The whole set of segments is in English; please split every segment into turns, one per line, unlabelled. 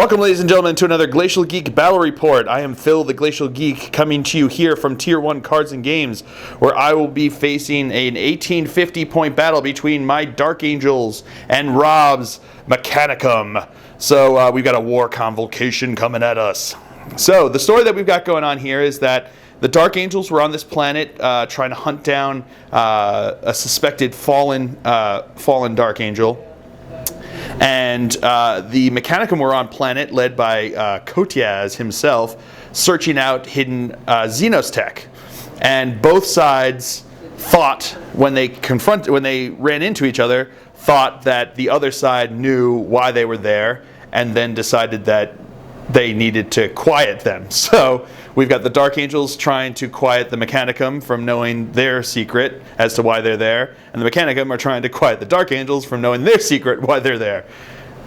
Welcome, ladies and gentlemen, to another Glacial Geek Battle Report. I am Phil, the Glacial Geek, coming to you here from Tier 1 Cards and Games, where I will be facing an 1850-point battle between my Dark Angels and Rob's Mechanicum. So we've got a War Convocation coming at us. So the story that we've got going on here is that the Dark Angels were on this planet trying to hunt down a suspected fallen Dark Angel. And the Mechanicum were on planet led by Kotiaz himself, searching out hidden Xenos tech. And both sides thought, when they ran into each other, thought that the other side knew why they were there, and then decided that they needed to quiet them. So we've got the Dark Angels trying to quiet the Mechanicum from knowing their secret as to why they're there, and the Mechanicum are trying to quiet the Dark Angels from knowing their secret why they're there.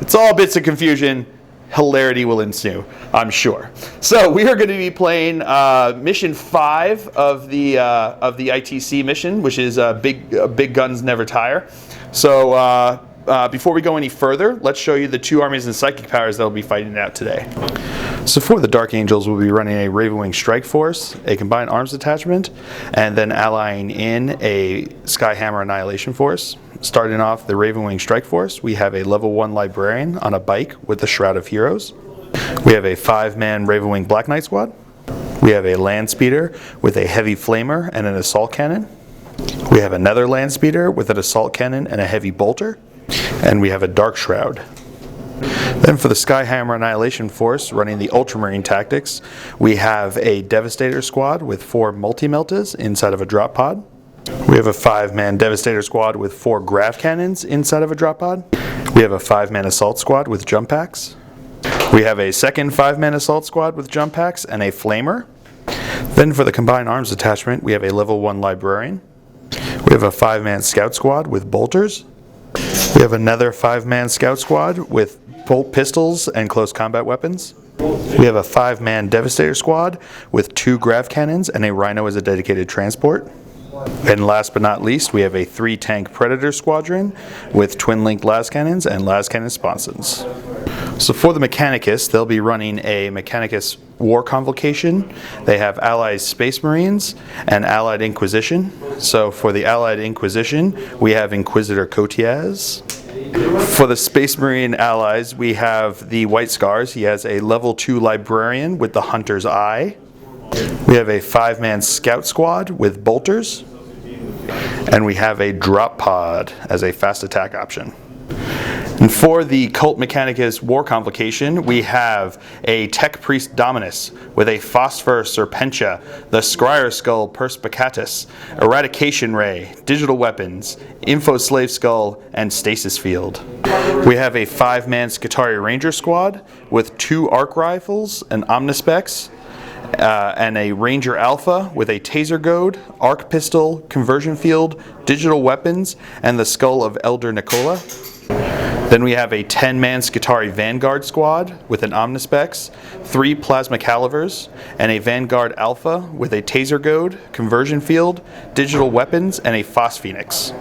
It's all bits of confusion. Hilarity will ensue, I'm sure. So we are going to be playing mission 5 of the ITC mission, which is Big Guns Never Tire. So before we go any further, let's show you the two armies and psychic powers that will be fighting it out today. So for the Dark Angels, we'll be running a Ravenwing Strike Force, a Combined Arms Detachment, and then allying in a Skyhammer Annihilation Force. Starting off the Ravenwing Strike Force, we have a level 1 Librarian on a bike with the Shroud of Heroes. We have a 5-man Ravenwing Black Knight Squad. We have a Land Speeder with a Heavy Flamer and an Assault Cannon. We have another Land Speeder with an Assault Cannon and a Heavy Bolter. And we have a Dark Shroud. Then for the Skyhammer Annihilation Force, running the Ultramarine Tactics, we have a Devastator Squad with 4 Multi-Meltas inside of a drop pod. We have a 5-man Devastator Squad with 4 Grav Cannons inside of a drop pod. We have a 5-man Assault Squad with jump packs. We have a second 5-man Assault Squad with jump packs and a Flamer. Then for the Combined Arms Detachment, we have a level 1 Librarian. We have a 5-man Scout Squad with Bolters. We have another 5-man Scout Squad with bolt pistols and close combat weapons. We have a 5-man Devastator Squad with 2 Grav Cannons and a Rhino as a dedicated transport. And last but not least, we have a 3-tank Predator Squadron with twin-linked las cannons and las cannon sponsons. So for the Mechanicus, they'll be running a Mechanicus War Convocation. They have Allied Space Marines and Allied Inquisition. So for the Allied Inquisition, we have Inquisitor Kotiaz. For the Space Marine allies, we have the White Scars. He has a level 2 Librarian with the Hunter's Eye. We have a 5-man Scout Squad with Bolters. And we have a Drop Pod as a fast attack option. And for the Cult Mechanicus War Convocation, we have a Tech Priest Dominus with a Phosphor Serpentia, the Scryer Skull Perspicatus, Eradication Ray, Digital Weapons, Info Slave Skull, and Stasis Field. We have a 5-man Skitarii Ranger Squad with 2 Arc Rifles and Omnispecs, and a Ranger Alpha with a Taser Goad, Arc Pistol, Conversion Field, Digital Weapons, and the Skull of Elder Nicola. Then we have a 10-man Skitarii Vanguard Squad with an Omnispecs, 3 Plasma Calivers, and a Vanguard Alpha with a Taser Goad, Conversion Field, Digital Weapons, and a Phosphoenix.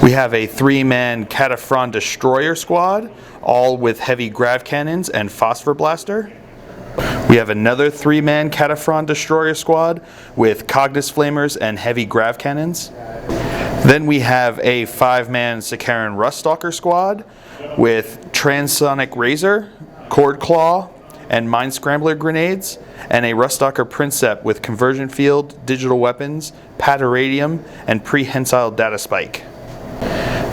We have a 3-man Cataphren Destroyer Squad, all with heavy Grav Cannons and Phosphor Blaster. We have another 3-man Cataphren Destroyer Squad with Cognis Flamers and heavy Grav Cannons. Then we have a 5-man Sakaran Ruststalker Squad with Transonic Razor, Cord Claw, and Mind Scrambler Grenades, and a Ruststalker Princeps with Conversion Field, Digital Weapons, Pateradium, and Prehensile Data Spike.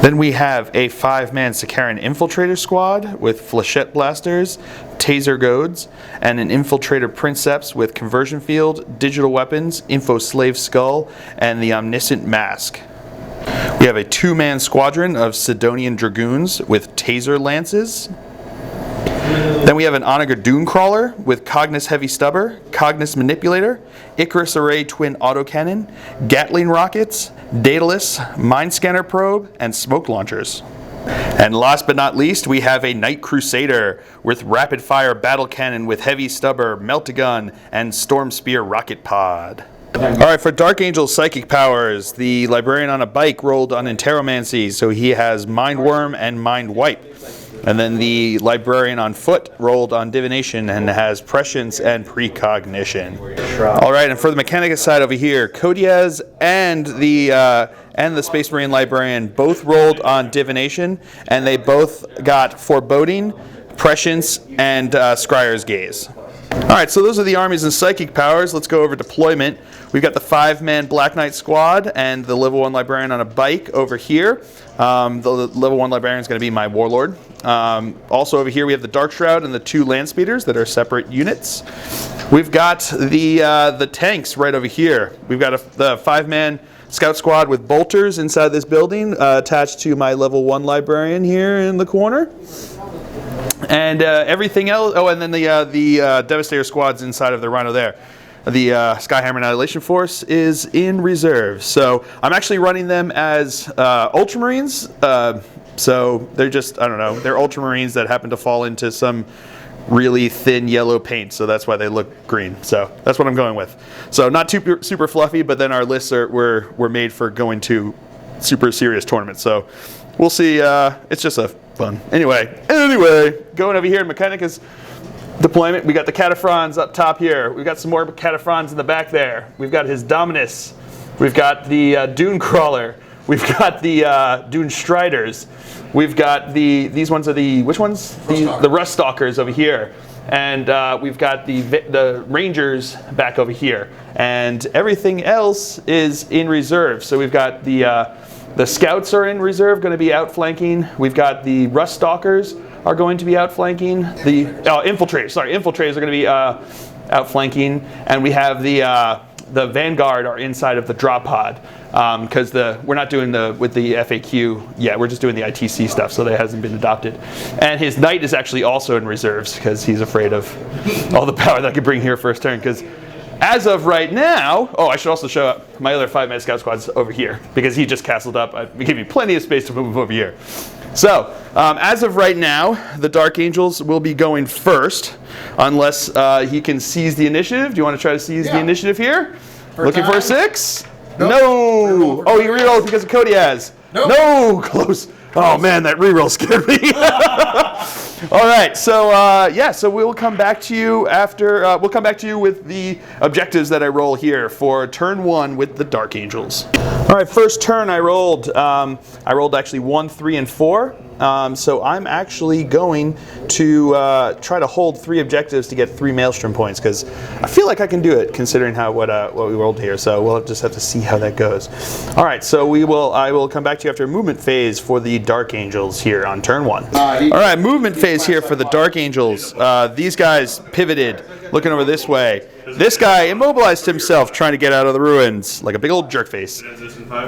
Then we have a 5-man Sakaran Infiltrator Squad with Flechette Blasters, Taser Goads, and an Infiltrator Princeps with Conversion Field, Digital Weapons, Info Slave Skull, and the Omniscient Mask. We have a 2-man squadron of Sidonian Dragoons with Taser Lances. Then we have an Onager Dooncrawler with Cognis Heavy Stubber, Cognis Manipulator, Icarus Array Twin Autocannon, Gatling Rockets, Daedalus, Mind Scanner Probe, and Smoke Launchers. And last but not least, we have a Night Crusader with Rapid Fire Battle Cannon with Heavy Stubber, Melt-A-Gun, and Storm Spear Rocket Pod. Alright, for Dark Angel's psychic powers, the Librarian on a bike rolled on Enteromancy, so he has Mind Worm and Mind Wipe. And then the librarian on foot rolled on divination and has prescience and precognition. All right, and for the Mechanicus side over here, Kodiaz and the Space Marine librarian both rolled on divination, and they both got foreboding, prescience, and scryer's gaze. All right, so those are the armies and psychic powers. Let's go over deployment. We've got the 5-man Black Knight squad and the level 1 librarian on a bike over here. The level 1 librarian is going to be my warlord. Also over here we have the Dark Shroud and the 2 land speeders that are separate units. We've got the tanks right over here. We've got the 5-man scout squad with bolters inside this building attached to my level 1 librarian here in the corner. And everything else, oh, and then the Devastator squad's inside of the Rhino there. The Skyhammer Annihilation Force is in reserve. So I'm actually running them as Ultramarines. So they're just, I don't know, they're Ultramarines that happen to fall into some really thin yellow paint. So that's why they look green. So that's what I'm going with. So not too super fluffy, but then our lists were made for going to super serious tournaments. So we'll see. It's just a fun. Anyway, going over here in Mechanicus deployment, we got the Cataphrons up top here. We've got some more Cataphrons in the back there. We've got his Dominus. We've got the Dune Crawler. We've got the Dune Striders. We've got these ones are the, which ones? The Rust Stalkers over here. And we've got the Rangers back over here. And everything else is in reserve. So we've got the Scouts are in reserve, going to be outflanking. We've got the Rust Stalkers are going to be outflanking. The Infiltrators are going to be outflanking. And we have the Vanguard are inside of the drop pod. Because we're not doing with the FAQ yet, we're just doing the ITC stuff, so that hasn't been adopted. And his Knight is actually also in reserves because he's afraid of all the power that I could bring here first turn. Because as of right now, I should also show up my other 5-man scout squads over here because he just castled up. We give you plenty of space to move over here. So as of right now, the Dark Angels will be going first, unless he can seize the initiative. Do you want to try to seize the initiative here? Looking for a 6? Nope. No! Oh, you rerolled because of Kodiaz. Nope. No! Close. Oh man, that reroll scared me. All right, so so we'll come back to you after. We'll come back to you with the objectives that I roll here for turn 1 with the Dark Angels. All right, first turn I rolled. I rolled actually 1, 3, and 4. So I'm actually going to try to hold 3 objectives to get 3 Maelstrom points because I feel like I can do it considering what we rolled here. So we'll just have to see how that goes. All right, so I will come back to you after a movement phase for the Dark Angels here on turn 1. All right, movement phase here for the Dark Angels. These guys pivoted, looking over this way. This guy immobilized himself trying to get out of the ruins like a big old jerk face.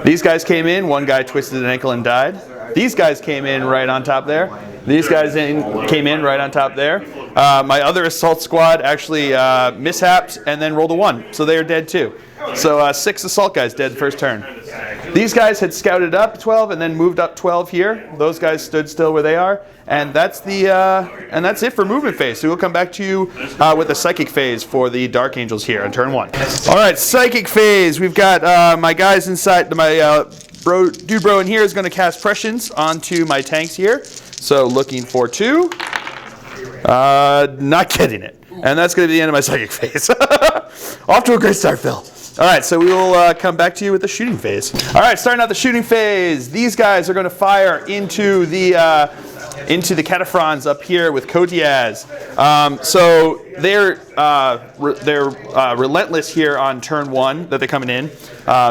These guys came in. One guy twisted an ankle and died. These guys came in right on top there. These guys came in right on top there. My other assault squad actually mishapped and then rolled a 1. So they are dead too. So 6 assault guys dead first turn. These guys had scouted up 12 and then moved up 12 here. Those guys stood still where they are. And that's it for movement phase. So we'll come back to you with the psychic phase for the Dark Angels here on turn 1. All right, psychic phase. We've got my guys inside. My dude bro in here is going to cast prescience onto my tanks here. So looking for 2. Not getting it. And that's going to be the end of my psychic phase. Off to a great start, Phil. All right, so we will come back to you with the shooting phase. All right, starting out the shooting phase. These guys are going to fire into the Cataphrons up here with Kodiaz. So they're relentless here on turn 1 that they're coming in.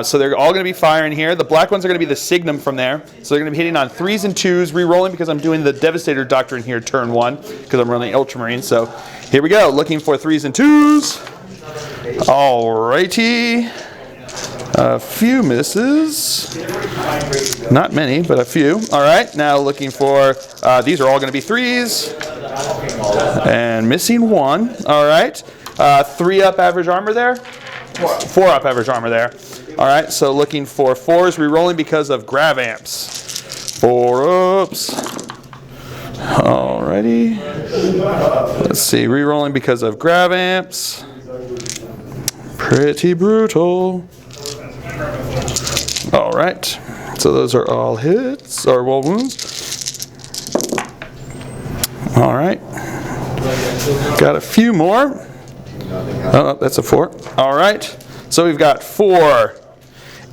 So they're all going to be firing here. The black ones are going to be the Signum from there. So they're going to be hitting on 3s and 2s, re-rolling because I'm doing the Devastator Doctrine here turn 1 because I'm running Ultramarine. So here we go, looking for 3s and 2s. Alrighty. A few misses. Not many, but a few. All right, now looking for, these are all going to be 3s. And missing 1. All right. 3 up average armor there. 4 up average armor there. All right, so looking for 4s, re-rolling because of grav amps. 4 ups. Alrighty. Let's see, re-rolling because of grav amps. Pretty brutal. All right, so those are all hits, or wounds. All right. Got a few more. Oh, that's a 4. All right. So we've got 4,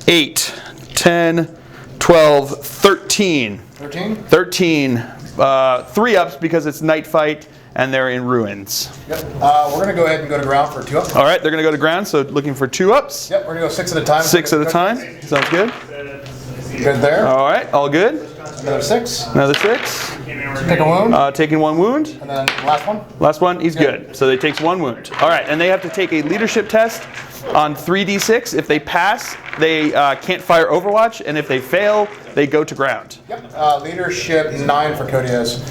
8, 10, 12, 13.
13?
13. 3 ups because it's night fight and they're in ruins.
Yep. We're going to go ahead and go to ground for 2 ups.
All right, they're going to go to ground, so looking for 2 ups.
Yep, we're going to go 6 at a time.
6 at a time. Sounds good.
Good there.
All right, all good.
Another 6.
Another 6.
Take a wound.
Taking 1 wound.
And then last one.
Last one, he's good. So they takes 1 wound. All right, and they have to take a leadership test on 3d6. If they pass, they can't fire Overwatch, and if they fail, they go to ground.
Yep. Leadership 9 for Codiaz.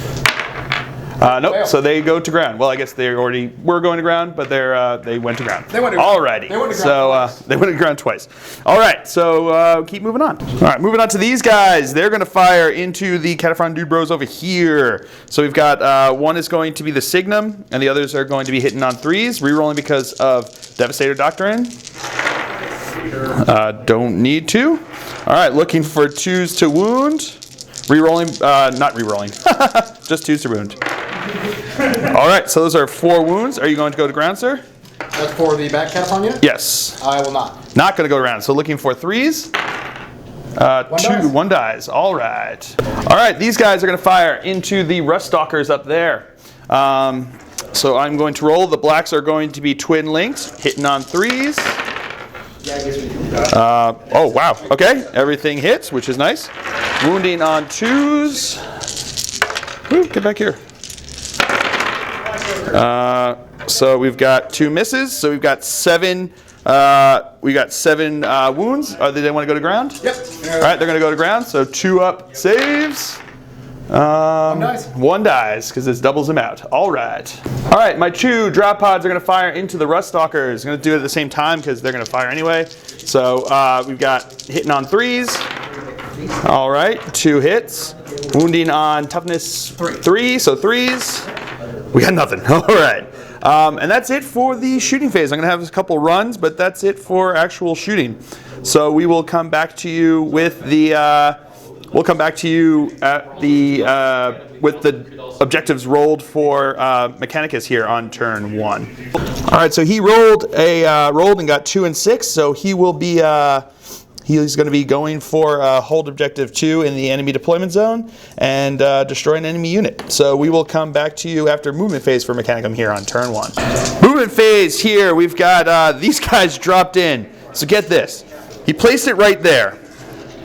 Nope. So they go to ground. Well, I guess they already were going to ground, but they went to ground.
They went to ground.
Alrighty.
They went to ground
so they went to ground twice. All right. So keep moving on. All right. Moving on to these guys. They're going to fire into the Cataphrone Dude Bros over here. So we've got one is going to be the Signum, and the others are going to be hitting on 3s, rerolling because of Devastator Doctrine. Don't need to. All right. Looking for 2s to wound. Rerolling, not rerolling, just 2s to wound. All right, so those are 4 wounds. Are you going to go to ground, sir?
That's for the back Cataphrone unit?
Yes.
I will not.
Not going to go around. So looking for 3s. 1 dies. All right. All right, these guys are going to fire into the Rust Stalkers up there. So I'm going to roll. The blacks are going to be twin linked, hitting on 3s. Oh, wow. Okay, everything hits, which is nice. Wounding on 2s. Woo, get back here. So we've got 2 misses. So we've got 7. We got 7 wounds. Do they want to go to ground?
Yep.
All right, they're going to go to ground. So 2 up saves.
1 dies.
1 dies because this doubles them out. All right. All right, my 2 drop pods are going to fire into the Rust Stalkers. I'm going to do it at the same time because they're going to fire anyway. So we've got hitting on 3s. All right, 2 hits. Wounding on toughness 3, so 3s. We got nothing. All right. And that's it for the shooting phase. I'm going to have a couple runs, but that's it for actual shooting. So we will come back to you with the we'll come back to you at the with the objectives rolled for Mechanicus here on turn 1. All right, so he rolled and got 2 and 6, so he will be he's going to be going for hold objective 2 in the enemy deployment zone and destroy an enemy unit. So we will come back to you after movement phase for Mechanicum here on turn 1. Movement phase here, we've got these guys dropped in. So get this, he placed it right there,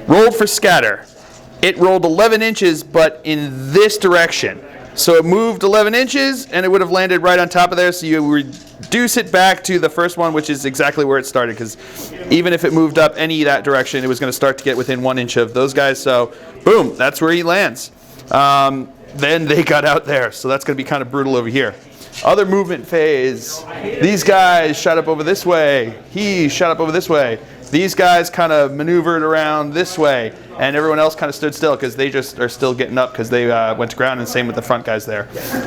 rolled for scatter. It rolled 11 inches, but in this direction. So it moved 11 inches, and it would have landed right on top of there, so you reduce it back to the first one, which is exactly where it started, because even if it moved up any that direction, it was going to start to get within 1 inch of those guys, so boom, that's where he lands. Then they got out there, so that's going to be kind of brutal over here. Other movement phase, these guys shot up over this way, he shot up over this way. These guys kind of maneuvered around this way, and everyone else kind of stood still because they just are still getting up because they went to ground, and same with the front guys there.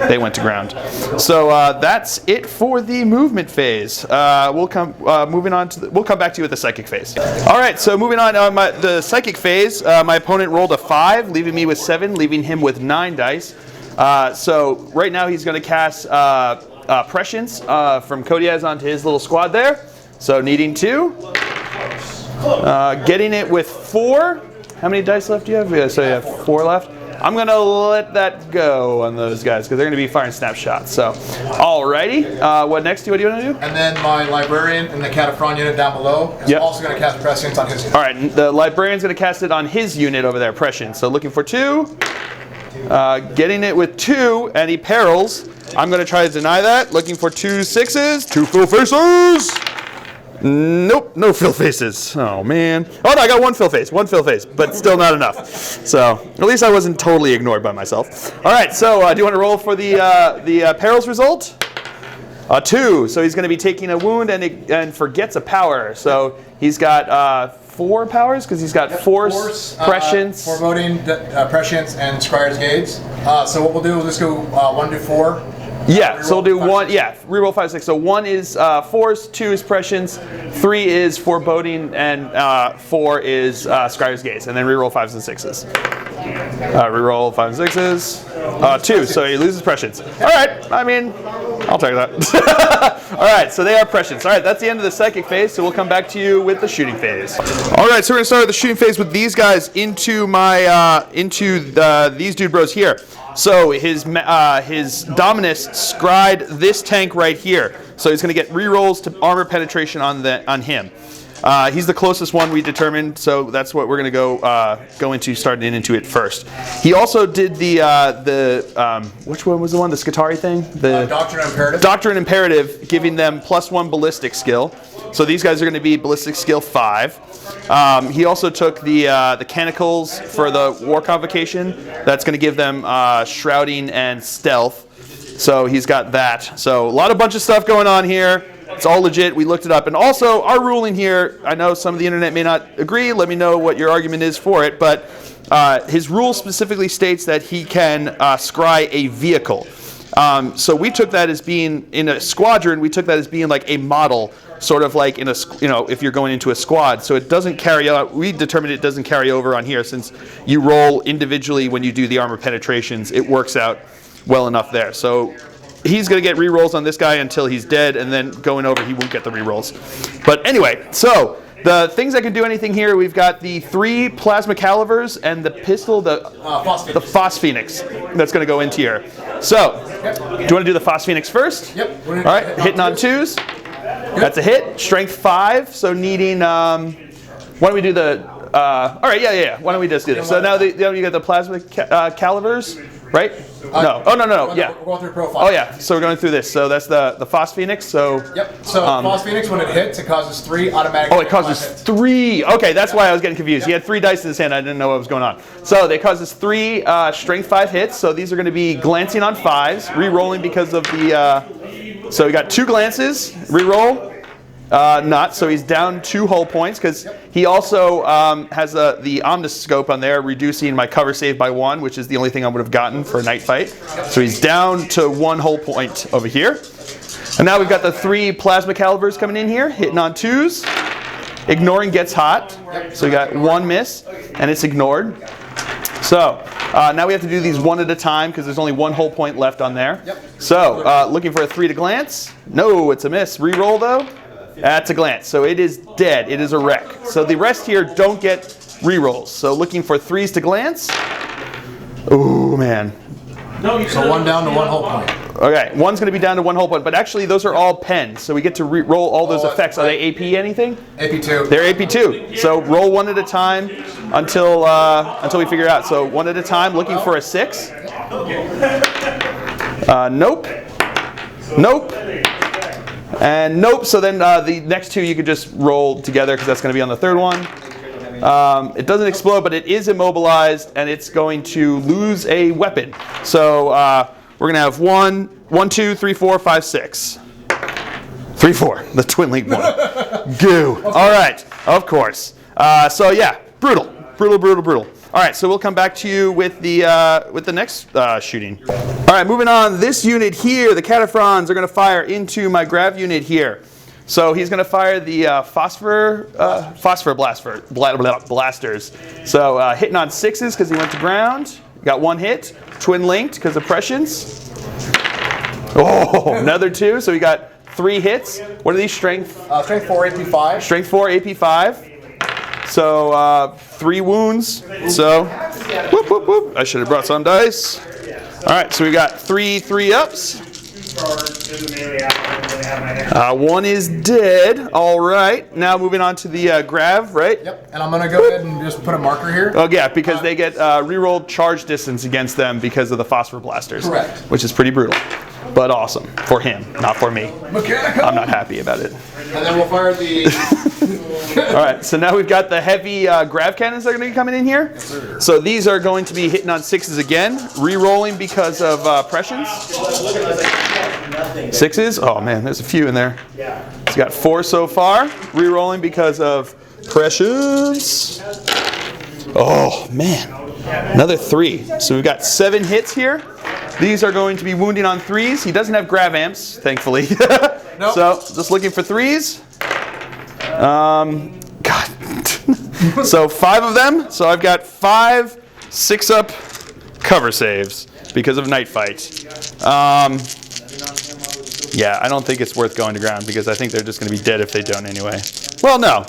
They went to ground. So that's it for the movement phase. We'll come back to you with the psychic phase. All right, so moving on, the psychic phase, my opponent rolled a 5, leaving me with 7, leaving him with 9 dice. So right now he's going to cast Prescience from Codiaz onto his little squad there. So needing 2. Getting it with 4. How many dice left do you have? Yeah, so you have 4 left. I'm going to let that go on those guys because they're going to be firing snapshots. So, alrighty. What next? What do you want to do?
And then my librarian in the Cataphrone unit down below is also going to cast Prescience on his unit.
All right. The librarian's going to cast it on his unit over there, Prescience. So looking for 2. Getting it with 2, and he perils. I'm going to try to deny that. Looking for 2 6s, 2 fill faces. Nope, no fill faces. Oh man. Oh no, I got 1 fill face, but still not enough. So at least I wasn't totally ignored by myself. All right, so do you want to roll for the perils result? 2. So he's going to be taking a wound and forgets a power. So he's got 4 powers because he's got force, prescience,
foreboding, prescience, and Scryer's Gaze. So what we'll do is just go 1 to 4.
Yeah, so we'll do 1, reroll 5, 6. So 1 is force, 2 is prescience, 3 is foreboding, and 4 is Scryer's Gaze. And then reroll 5s and 6s. Reroll 5s and 6s. 2, so he loses prescience. All right, I mean, I'll take that. All right, so they are prescience. All right, that's the end of the psychic phase, so we'll come back to you with the shooting phase. All right, so we're gonna start with the shooting phase with these guys into my these dude bros here. So his Dominus scried this tank right here, so he's gonna get rerolls to armor penetration on him. He's the closest one we determined, so that's what we're going to go into, starting into it first. He also did the which one was the one? The Scutari thing? The
Doctrine and Imperative.
Doctrine and Imperative, giving them +1 ballistic skill. So these guys are going to be ballistic skill 5. He also took the Mechanicals for the War Convocation. That's going to give them shrouding and stealth. So he's got that. So a bunch of stuff going on here. It's all legit. We looked it up. And also, our ruling here, I know some of the internet may not agree. Let me know what your argument is for it. But his rule specifically states that he can scry a vehicle. So we took that as being, in a squadron, we took that as being like a model, sort of like in a, if you're going into a squad. So it doesn't carry out, we determined it doesn't carry over on here since you roll individually when you do the armor penetrations. It works out well enough there. So he's going to get rerolls on this guy until he's dead, and then going over, he won't get the rerolls. But anyway, so the things that can do anything here, we've got the 3 plasma calivers and the pistol, the Phosphoenix that's going to go into here. So, do you want to do the Phosphoenix first?
Yep.
All right, hitting on 2s. That's a hit. Strength 5, so needing, why don't we do the, all right, yeah. Why don't we just do this? So now you got the plasma calivers. Right? No. Oh, no. Yeah.
We're going through profile.
Oh, yeah. So we're going through this. So that's the Phosphoenix. So.
Yep. So Phosphoenix, when it hits, it causes 3 automatic.
Oh, it causes 3. Okay, that's why I was getting confused. He had 3 dice in his hand. I didn't know what was going on. So they causes 3 strength 5 hits. So these are going to be glancing on 5s, re-rolling because of the. So we got 2 glances. Re-roll. Not, so he's down 2 hull points because he also has the omniscope on there, reducing my cover save by 1, which is the only thing I would have gotten for a night fight. So he's down to 1 hull point over here. And now we've got the 3 plasma calivers coming in here, hitting on 2s. Ignoring gets hot, so we got 1 miss, and it's ignored. So now we have to do these one at a time because there's only 1 hull point left on there. So looking for a 3 to glance. No, it's a miss. Reroll though. That's a glance. So it is dead. It is a wreck. So the rest here don't get rerolls. So looking for 3s to glance. Oh, man.
So 1 down to 1 hull point.
Okay, 1's going to be down to 1 hull point. But actually, those are all pens. So we get to roll all those effects. Are they AP anything?
AP2.
They're AP2. So roll 1 at a time until we figure it out. So 1 at a time, looking for a 6. Nope. Nope. And nope, so then the next 2 you could just roll together because that's going to be on the 3rd one. It doesn't explode, but it is immobilized, and it's going to lose a weapon. So we're going to have 1, 2, 3, 4, 5, 6. 3, 4, the twin link one. Goo. All right, of course. So yeah, brutal. All right, so we'll come back to you with the next shooting. All right, moving on. This unit here, the Cataphrons, are going to fire into my grav unit here. So he's going to fire the phosphor blasters. So hitting on 6s because he went to ground. Got 1 hit. Twin linked because of prescience. Oh, another 2. So we got 3 hits. What are these strength?
Strength 4, AP 5.
Strength 4, AP 5. So 3 wounds. So whoop, whoop, whoop. I should have brought some dice. All right, so we got 3 3-ups. 1 is dead. All right, now moving on to the grav, right?
Yep, and I'm going to go ahead and just put a marker here.
Oh yeah, because they get rerolled charge distance against them because of the phosphor blasters.
Correct.
Which is pretty brutal, but awesome for him, not for me.
Mechanical.
I'm not happy about it.
And then we'll fire the...
All right, so now we've got the heavy grav cannons that are going to be coming in here. Yes, so these are going to be hitting on 6s again, re-rolling because of prescience. 6s? Oh man, there's a few in there. It's got 4 so far, re-rolling because of prescience. Oh man, another 3. So we've got 7 hits here. These are going to be wounding on 3s. He doesn't have grav amps, thankfully. Nope. So just looking for 3s. God. So 5 of them. So I've got 5 6-up cover saves. because of night fight. Yeah, I don't think it's worth going to ground because I think they're just going to be dead if they don't anyway. Well, no.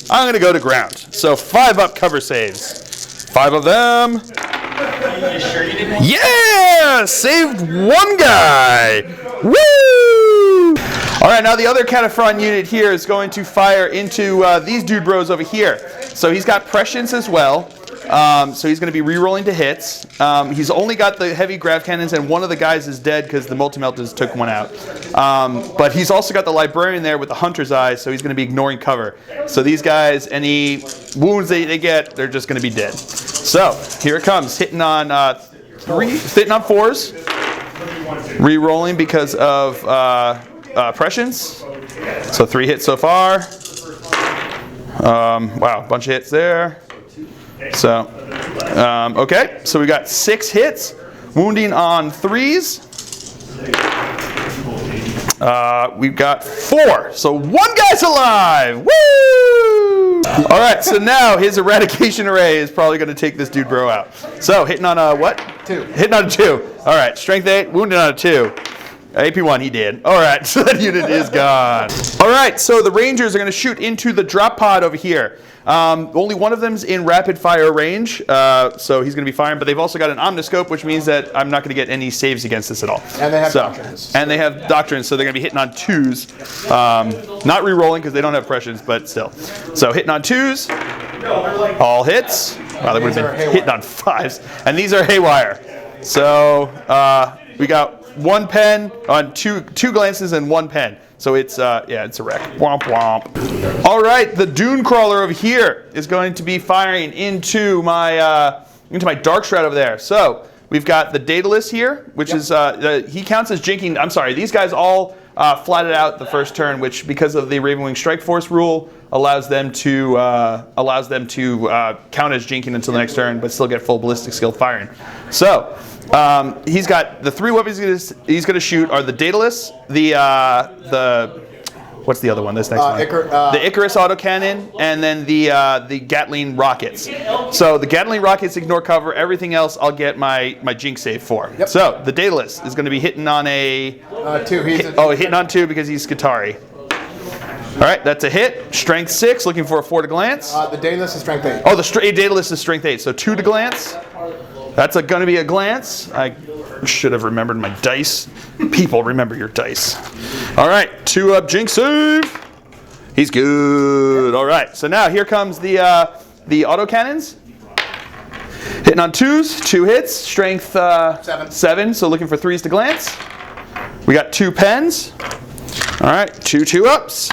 I'm going to go to ground. So 5 up cover saves. 5 of them.
You sure you didn't?
Yeah! Saved 1 guy. Woo! All right, now the other Cataphront unit here is going to fire into these dude bros over here. So he's got prescience as well. So he's going to be re-rolling to hits. He's only got the heavy grav cannons, and one of the guys is dead because the multi-meltas took one out. But he's also got the librarian there with the hunter's eye, so he's going to be ignoring cover. So these guys, any wounds they get, they're just going to be dead. So here it comes, hitting on 4s, re-rolling because of prescience. So 3 hits so far. Wow, bunch of hits there. So, okay, so we got 6 hits, wounding on 3s. We've got 4, so 1 guy's alive. Woo! All right, so now his eradication array is probably going to take this dude bro out. So hitting on a what?
2.
Hitting on a 2. All right, strength 8, wounded on a 2. AP 1, he did. All right, so that unit is gone. All right, so the Rangers are going to shoot into the drop pod over here. Only one of them's in rapid fire range, so he's going to be firing. But they've also got an omniscope, which means that I'm not going to get any saves against this at all.
And they have doctrines.
And they have doctrines, so they're going to be hitting on 2s. Not re-rolling because they don't have prescience, but still. So hitting on 2s, all hits. Wow, they would have been hitting on 5s. And these are haywire. So we got 1 pen on 2 glances and 1 pen. So it's yeah, it's a wreck. Womp womp. All right, the Dune Crawler over here is going to be firing into my Dark Shroud over there. So we've got the Daedalus here, which is he counts as jinking. I'm sorry, these guys all flatted out the first turn, which because of the Ravenwing Strike Force rule allows them to count as jinking until the next turn, but still get full ballistic skill firing. So. He's got the 3 weapons he's going to shoot are the Daedalus, the what's the other one? This next one, the Icarus autocannon, and then the Gatling rockets. So the Gatling rockets ignore cover. Everything else I'll get my Jinx save for.
Yep.
So the Daedalus is going to be hitting on a
2.
Hitting on 2 because he's Skitarii. All right, that's a hit. Strength 6, looking for a 4 to glance.
The Daedalus is strength 8.
Oh, the Daedalus is strength 8, so 2 to glance. That's going to be a glance. I should have remembered my dice. People, remember your dice. All right, 2 up Jinx save. He's good. All right, so now here comes the autocannons. Hitting on 2s, 2 hits, strength 7, so looking for 3s to glance. We got 2 pens. All right, 2 2-ups.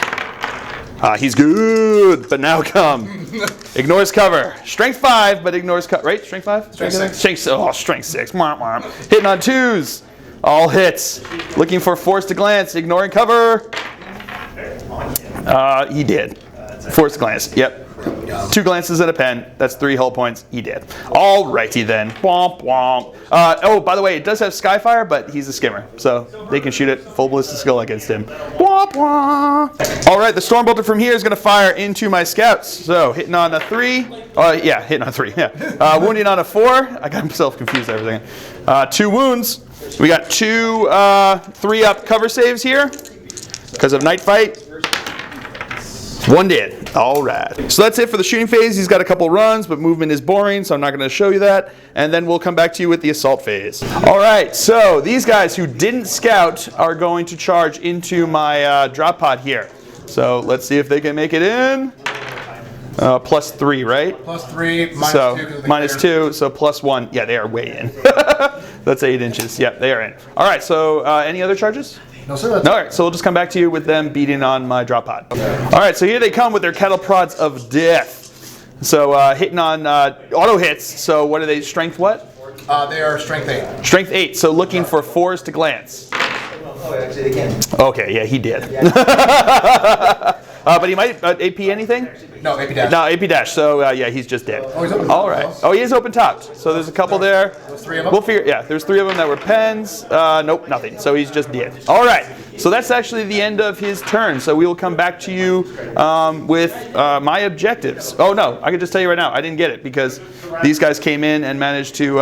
He's good, but now come. Ignores cover. Strength 5, but ignores cover. Right? Strength 5?
Strength 6.
Strength 6. Hitting on 2s. All hits. Looking for 4s to glance. Ignoring cover. He did. 4s to glance. Yep. 2 glances at a pen. That's 3 hull points. He did. All righty then. Womp womp. Oh, by the way, it does have Skyfire, but he's a skimmer, so they can shoot it full ballistic skill against him. Womp womp. All right, the Stormbolter from here is going to fire into my scouts. So hitting on a 3. Yeah, hitting on 3. Yeah. Wounding on a 4. I got myself confused there for a second. 2 wounds. We got 2 3-up cover saves here because of night fight. 1 did. All right. So that's it for the shooting phase. He's got a couple runs, but movement is boring, so I'm not going to show you that. And then we'll come back to you with the assault phase. All right. So these guys who didn't scout are going to charge into my drop pod here. So let's see if they can make it in. +3, right?
+3,
so
-2.
-2, so +1. Yeah, they are way in. That's 8 inches. Yep, they are in. All right. So any other charges?
No, sir.
All right, so we'll just come back to you with them beating on my drop pod. All right, so here they come with their kettle prods of death. So hitting on auto hits. So what are they? Strength what?
They are strength 8.
Strength 8. So looking for 4s to glance. Okay, yeah, he did. But he might AP anything?
No, AP dash.
No, AP dash. So yeah, he's just dead.
Oh, he's open
All
top.
right. Oh, he is open topped. So there's a couple there.
There's 3 of them?
We'll figure. Yeah, there's 3 of them that were pens. Nope, nothing. So he's just dead. All right. So that's actually the end of his turn. So we will come back to you with my objectives. Oh no, I can just tell you right now, I didn't get it because these guys came in and managed to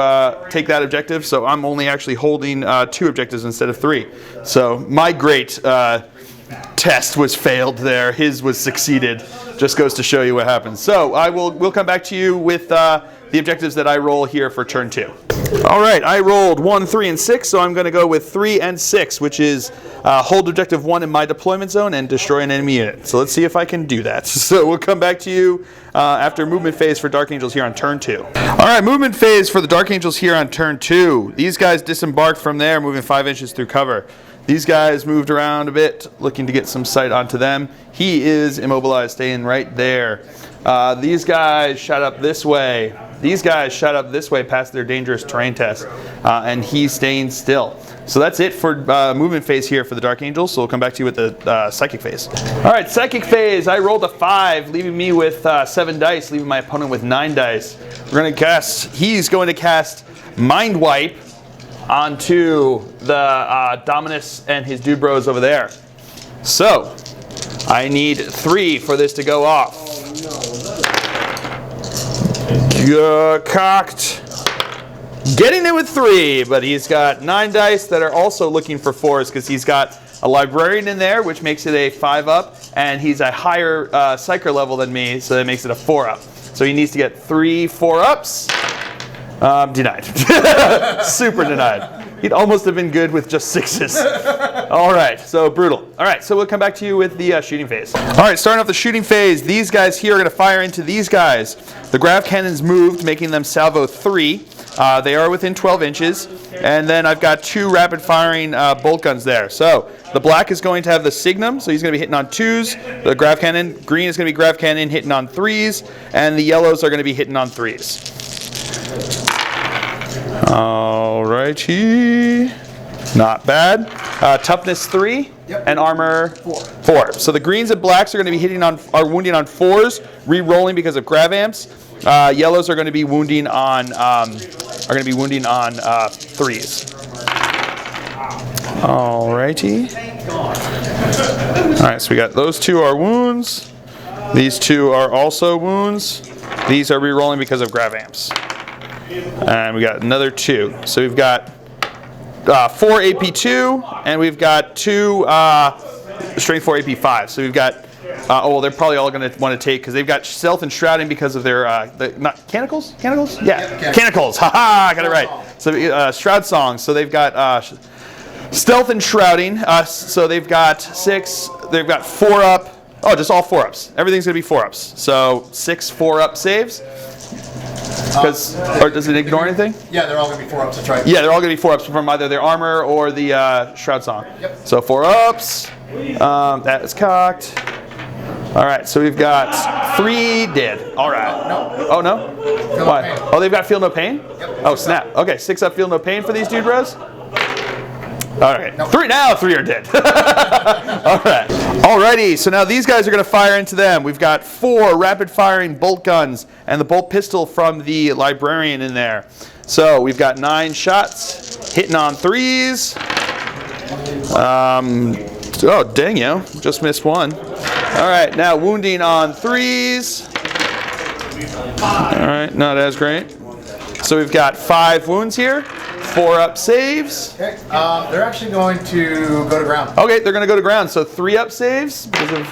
take that objective. So I'm only actually holding 2 objectives instead of 3. So my great test was failed there. His was succeeded. Just goes to show you what happens. So we'll come back to you with the objectives that I roll here for turn 2. All right, I rolled 1, 3, and 6, so I'm going to go with 3 and 6, which is hold objective 1 in my deployment zone and destroy an enemy unit. So let's see if I can do that. So we'll come back to you after movement phase for Dark Angels here on turn 2. All right, movement phase for the Dark Angels here on turn 2. These guys disembarked from there, moving 5 inches through cover. These guys moved around a bit, looking to get some sight onto them. He is immobilized, staying right there. These guys shot up this way. These guys shot up this way past their dangerous terrain test, and he's staying still. So that's it for movement phase here for the Dark Angels. So we'll come back to you with the psychic phase. All right, psychic phase. I rolled a 5, leaving me with 7 dice, leaving my opponent with 9 dice. We're going to cast. He's going to cast Mind Wipe onto the Dominus and his dude bros over there. So I need 3 for this to go off. Cocked. Getting it with 3, but he's got 9 dice that are also looking for 4s because he's got a librarian in there, which makes it a 5-up, and he's a higher psyker level than me, so that makes it a 4-up. So he needs to get 3 4-ups. Denied. Super denied. He'd almost have been good with just 6s. All right, so brutal. All right, so we'll come back to you with the shooting phase. All right, starting off the shooting phase, these guys here are going to fire into these guys. The grav cannons moved, making them salvo 3. They are within 12 inches. And then I've got 2 rapid firing bolt guns there. So the black is going to have the Signum, so he's going to be hitting on 2s. The grav cannon, green is going to be grav cannon hitting on 3s. And the yellows are going to be hitting on 3s. Alrighty, not bad. Toughness 3 and armor 4. So the greens and blacks are going to be wounding on 4s, re-rolling because of grav amps. Yellows are going to be wounding on 3s. Alrighty. All right, so we got those 2 are wounds. These 2 are also wounds. These are re-rolling because of grav amps. And we got another 2. So we've got 4 AP2, and we've got 2 strength 4 AP5. So we've got, they're probably all going to want to take, because they've got stealth and shrouding because of their, not canicles? Canicles? Yeah, canicles. Haha, I got it right. So shroud songs. So they've got stealth and shrouding. So they've got 6, they've got 4-up. Oh, just all 4-ups. Everything's going to be 4-ups. So 6 4-up saves. Or does it ignore anything?
Yeah, they're all going to be 4-ups. That's right.
Yeah, they're all going to be 4-ups from either their armor or the Shroud Song.
Yep.
So 4-ups. That is cocked. All right, so we've got 3 dead. All right.
No.
Oh, no?
Feel
Why?
no pain.
Oh, they've got Feel No Pain?
Yep.
Oh, snap. Okay, 6-up Feel No Pain for these dude bros? All right.
Nope.
3 now, 3 are dead. All right. Alrighty, so now these guys are going to fire into them. We've got 4 rapid firing bolt guns and the bolt pistol from the librarian in there. So we've got 9 shots, hitting on 3s. Oh, dang, yo, just missed 1. All right, now wounding on 3s. All right, not as great. So we've got 5 wounds here. 4-up saves.
Okay. They're actually going to go to ground.
Okay, they're going to go to ground. So 3-up saves because of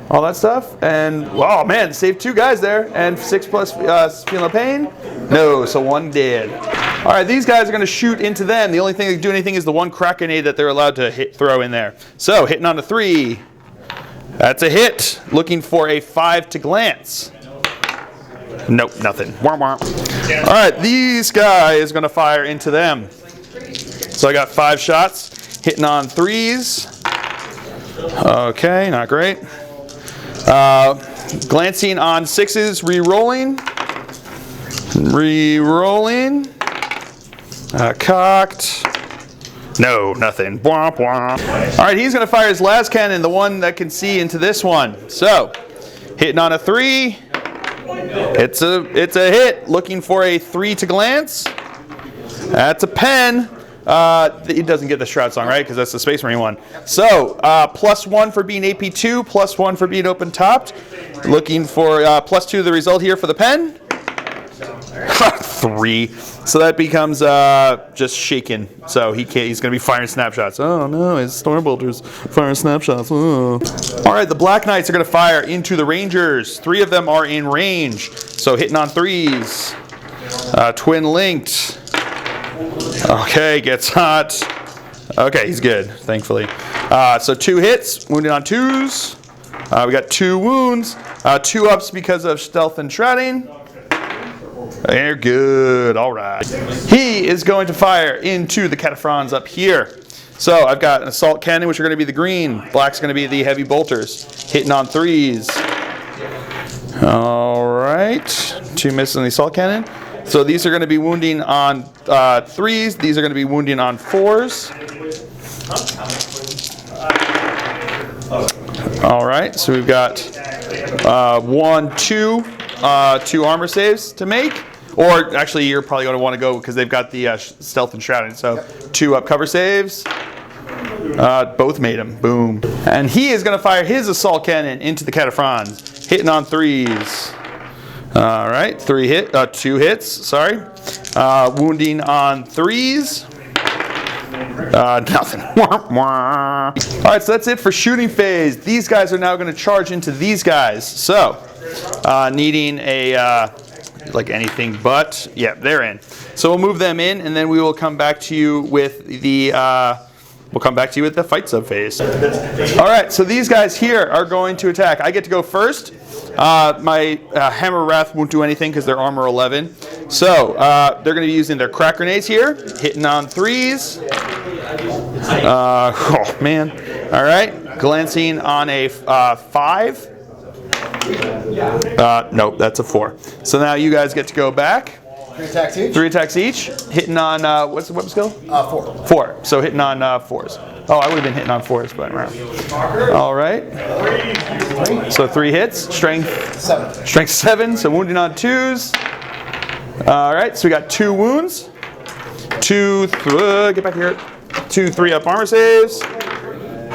all that stuff. And, oh, man, saved 2 guys there. And 6 plus Feel No Pain? No, so 1 dead. All right, these guys are going to shoot into them. The only thing that can do anything is the 1 crack grenade that they're allowed to throw in there. So hitting on a 3. That's a hit. Looking for a 5 to glance. Nope, nothing. Womp womp. All right, these guys are going to fire into them. So I got 5 shots, hitting on 3s. Okay, not great. Glancing on 6s, re-rolling. Re-rolling. Cocked. No, nothing. Bwah, bwah. All right, he's going to fire his last cannon, the one that can see into this one. So, hitting on a 3. It's a hit. Looking for a 3 to glance. That's a pen. It doesn't get the Shroud Song, right? Because that's the Space Marine one. So, +1 for being AP2, +1 for being open topped. Looking for +2 the result here for the pen. 3. So that becomes just shaken. So he's going to be firing snapshots. Oh no, his Stormbolters firing snapshots. Oh. All right, the Black Knights are going to fire into the Rangers. 3 of them are in range. So hitting on 3s. Twin linked. Okay, gets hot. Okay, he's good, thankfully. So 2 hits, wounded on 2s. We got 2 wounds, 2 ups because of stealth and shrouding. They're good, all right. He is going to fire into the Cataphrons up here. So I've got an assault cannon, which are going to be the green. Black's going to be the heavy bolters. Hitting on 3s. All right, 2 misses on the assault cannon. So these are going to be wounding on 3s. These are going to be wounding on 4s. All right, so we've got 1, 2 armor saves to make. Or actually, you're probably going to want to go because they've got the stealth and shrouding. So 2 up cover saves. Both made them. Boom. And he is going to fire his assault cannon into the Cataphrons, hitting on 3s. All right, 2 hits. Sorry, wounding on 3s. Nothing. All right, so that's it for shooting phase. These guys are now going to charge into these guys. So, needing a like anything but, yeah, they're in. So we'll move them in, and then we will come back to you with the fight sub phase. All right, so these guys here are going to attack. I get to go first. My Hammer Wrath won't do anything because they're armor 11. So they're going to be using their crack grenades here, hitting on 3s. Oh man! All right, glancing on a 5. Nope, that's a 4. So now you guys get to go back.
3 attacks each.
3 attacks each. Hitting on what's the weapon skill?
4.
4. So hitting on 4s. Oh, I would have been hitting on 4s, but all right. So 3 hits. Strength
7.
Strength 7. So wounding on 2s. All right. So we got 2 wounds. 2. Get back here. 2 3-up armor saves.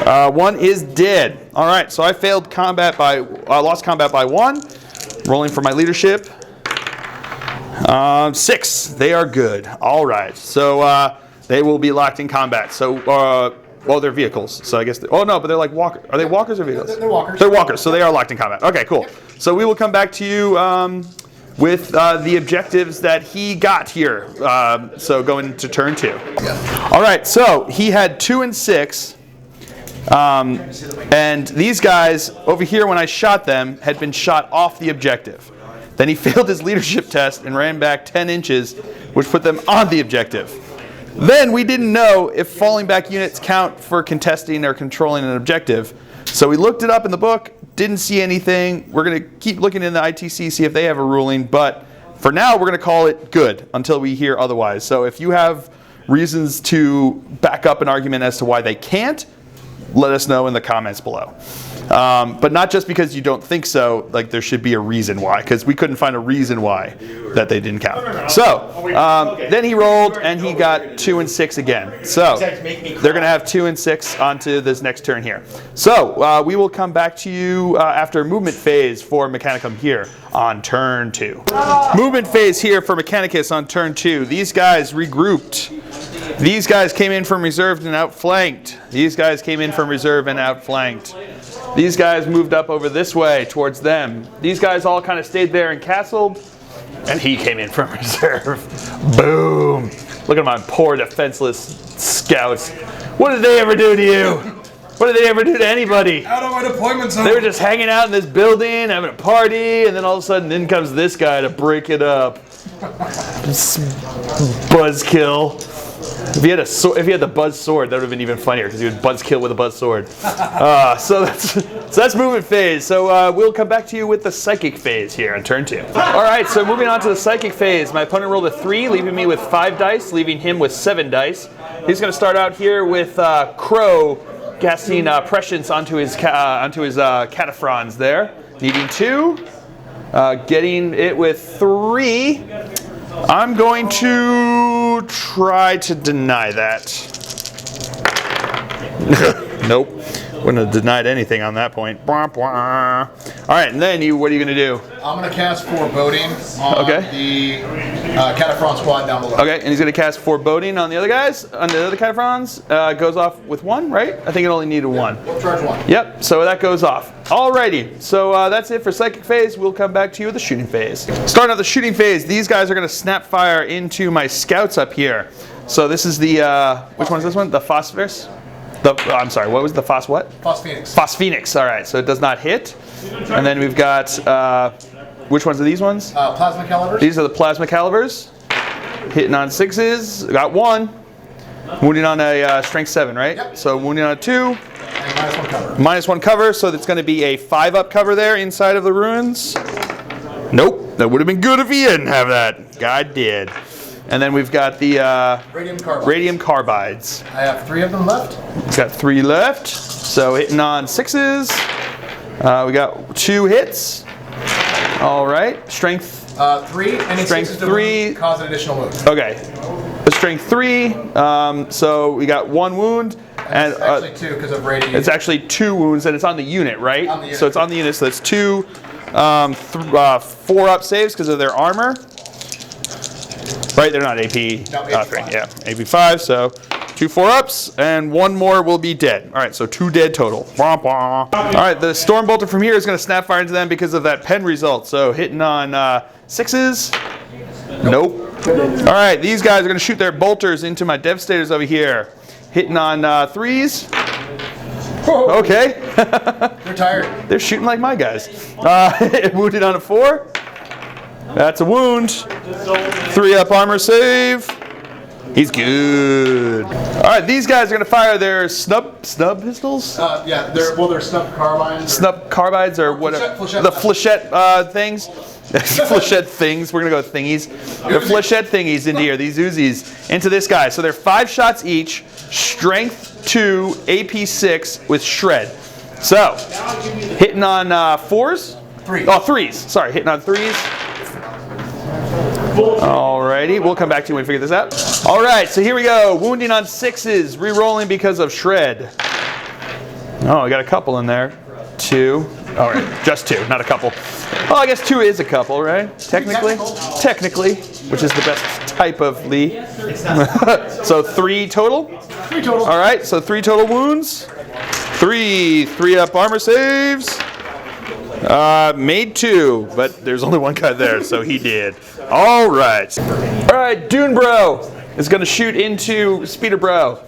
1 is dead. All right. So I failed combat by lost combat by 1. Rolling for my leadership. 6. They are good. All right. So they will be locked in combat. So, well, they're vehicles. So I guess. Oh no, but they're like walkers. Are they walkers or vehicles?
They're walkers.
They're walkers. So they are locked in combat. Okay, cool. So we will come back to you with the objectives that he got here. So going to turn 2. All right. So he had 2 and 6. And these guys over here, when I shot them, had been shot off the objective. Then he failed his leadership test and ran back 10 inches, which put them on the objective. Then we didn't know if falling back units count for contesting or controlling an objective. So we looked it up in the book, didn't see anything. We're going to keep looking in the ITC, see if they have a ruling. But for now, we're going to call it good until we hear otherwise. So if you have reasons to back up an argument as to why they can't, let us know in the comments below. But not just because you don't think so, like there should be a reason why, because we couldn't find a reason why that they didn't count. So then he rolled and he got 2 and 6 again. So they're going to have 2 and 6 onto this next turn here. So we will come back to you after movement phase for Mechanicum here on turn 2. Movement phase here for Mechanicus on turn 2. These guys regrouped. These guys came in from reserve and outflanked. These guys came in from reserve and outflanked. These guys moved up over this way towards them. These guys all kind of stayed there and castled. And he came in from reserve. Boom. Look at my poor defenseless scouts. What did they ever do to you? What did they ever do to anybody?
Out of my deployment zone.
They were just hanging out in this building, having a party, and then all of a sudden in comes this guy to break it up. Buzzkill. If he had the buzz sword, that would have been even funnier because he would buzz kill with a buzz sword. So that's movement phase. So we'll come back to you with the psychic phase here on turn 2. All right, so moving on to the psychic phase. My opponent rolled a 3, leaving me with 5 dice, leaving him with 7 dice. He's going to start out here with Crow casting prescience onto his cataphrons there, needing 2, getting it with 3. I'm going to try to deny that. Nope. Wouldn't have denied anything on that point. All right, and then what are you going to do?
I'm going to cast Foreboding on the Cataphron squad down below.
Okay, and he's going to cast Foreboding on the other guys, on the other Cataphrons. Goes off with 1, right? I think it only needed 1.
We'll charge 1.
Yep, so that goes off. Alrighty, so that's it for psychic phase. We'll come back to you with the shooting phase. Starting off the shooting phase, these guys are going to snap fire into my scouts up here. So this is the, which one is this one? The Phosphorus? I'm sorry, what was the Phos what?
Phos Phoenix.
Phos Phoenix, alright, so it does not hit. And then we've got, which ones are these ones?
Plasma Calibers.
These are the Plasma Calibers. Hitting on 6s, got 1. Wounding on a strength 7, right?
Yep.
So wounding on a 2.
And -1 cover.
-1 cover, so that's going to be a 5-up cover there inside of the ruins. Nope, that would have been good if he didn't have that. God did. And then we've got the Radium Carbides.
I have 3 of them left.
He's got 3 left. So hitting on 6s. We got 2 hits. All right. Strength
3. Any
strength
6s to
3
wound cause an additional wound.
Okay. The strength 3. So we got 1 wound. And
it's actually 2 because of radiation.
It's actually 2 wounds, and it's on the unit, right?
On the unit.
So it's on the unit. So that's 2 4-up saves because of their armor. Right, they're not AP.
No, AP5.
Yeah, AP5, so 2 4-ups, and 1 more will be dead. All right, so 2 dead total. Wah, wah. All right, the Storm Bolter from here is going to snap fire into them because of that pen result. So hitting on 6s. Nope. All right, these guys are going to shoot their bolters into my Devastators over here. Hitting on 3s. Okay.
They're tired.
They're shooting like my guys. Wounded on a 4. That's a wound. 3-up armor save. He's good. All right, these guys are going to fire their snub pistols?
Yeah, they're snub carbines.
Snub carbides or whatever.
Flechette.
The flechette things. Flechette things. We're going to go with thingies. The flechette thingies into here, these Uzis, into this guy. So they're 5 shots each, strength 2, AP 6 with shred. So, hitting on 4s?
3.
Oh, 3s. Sorry, hitting on 3s. Alrighty, we'll come back to you when we figure this out. Alright, so here we go. Wounding on 6s, re-rolling because of shred. Oh, I got a couple in there. 2. Alright, just 2, not a couple. Well, I guess 2 is a couple, right? Technically, which is the best type of Lee. So 3 total?
3 total.
Alright, so 3 total wounds. 3-up armor saves. Made 2, but there's only 1 guy there, so he did. All right. Dune Bro is going to shoot into Speeder Bro.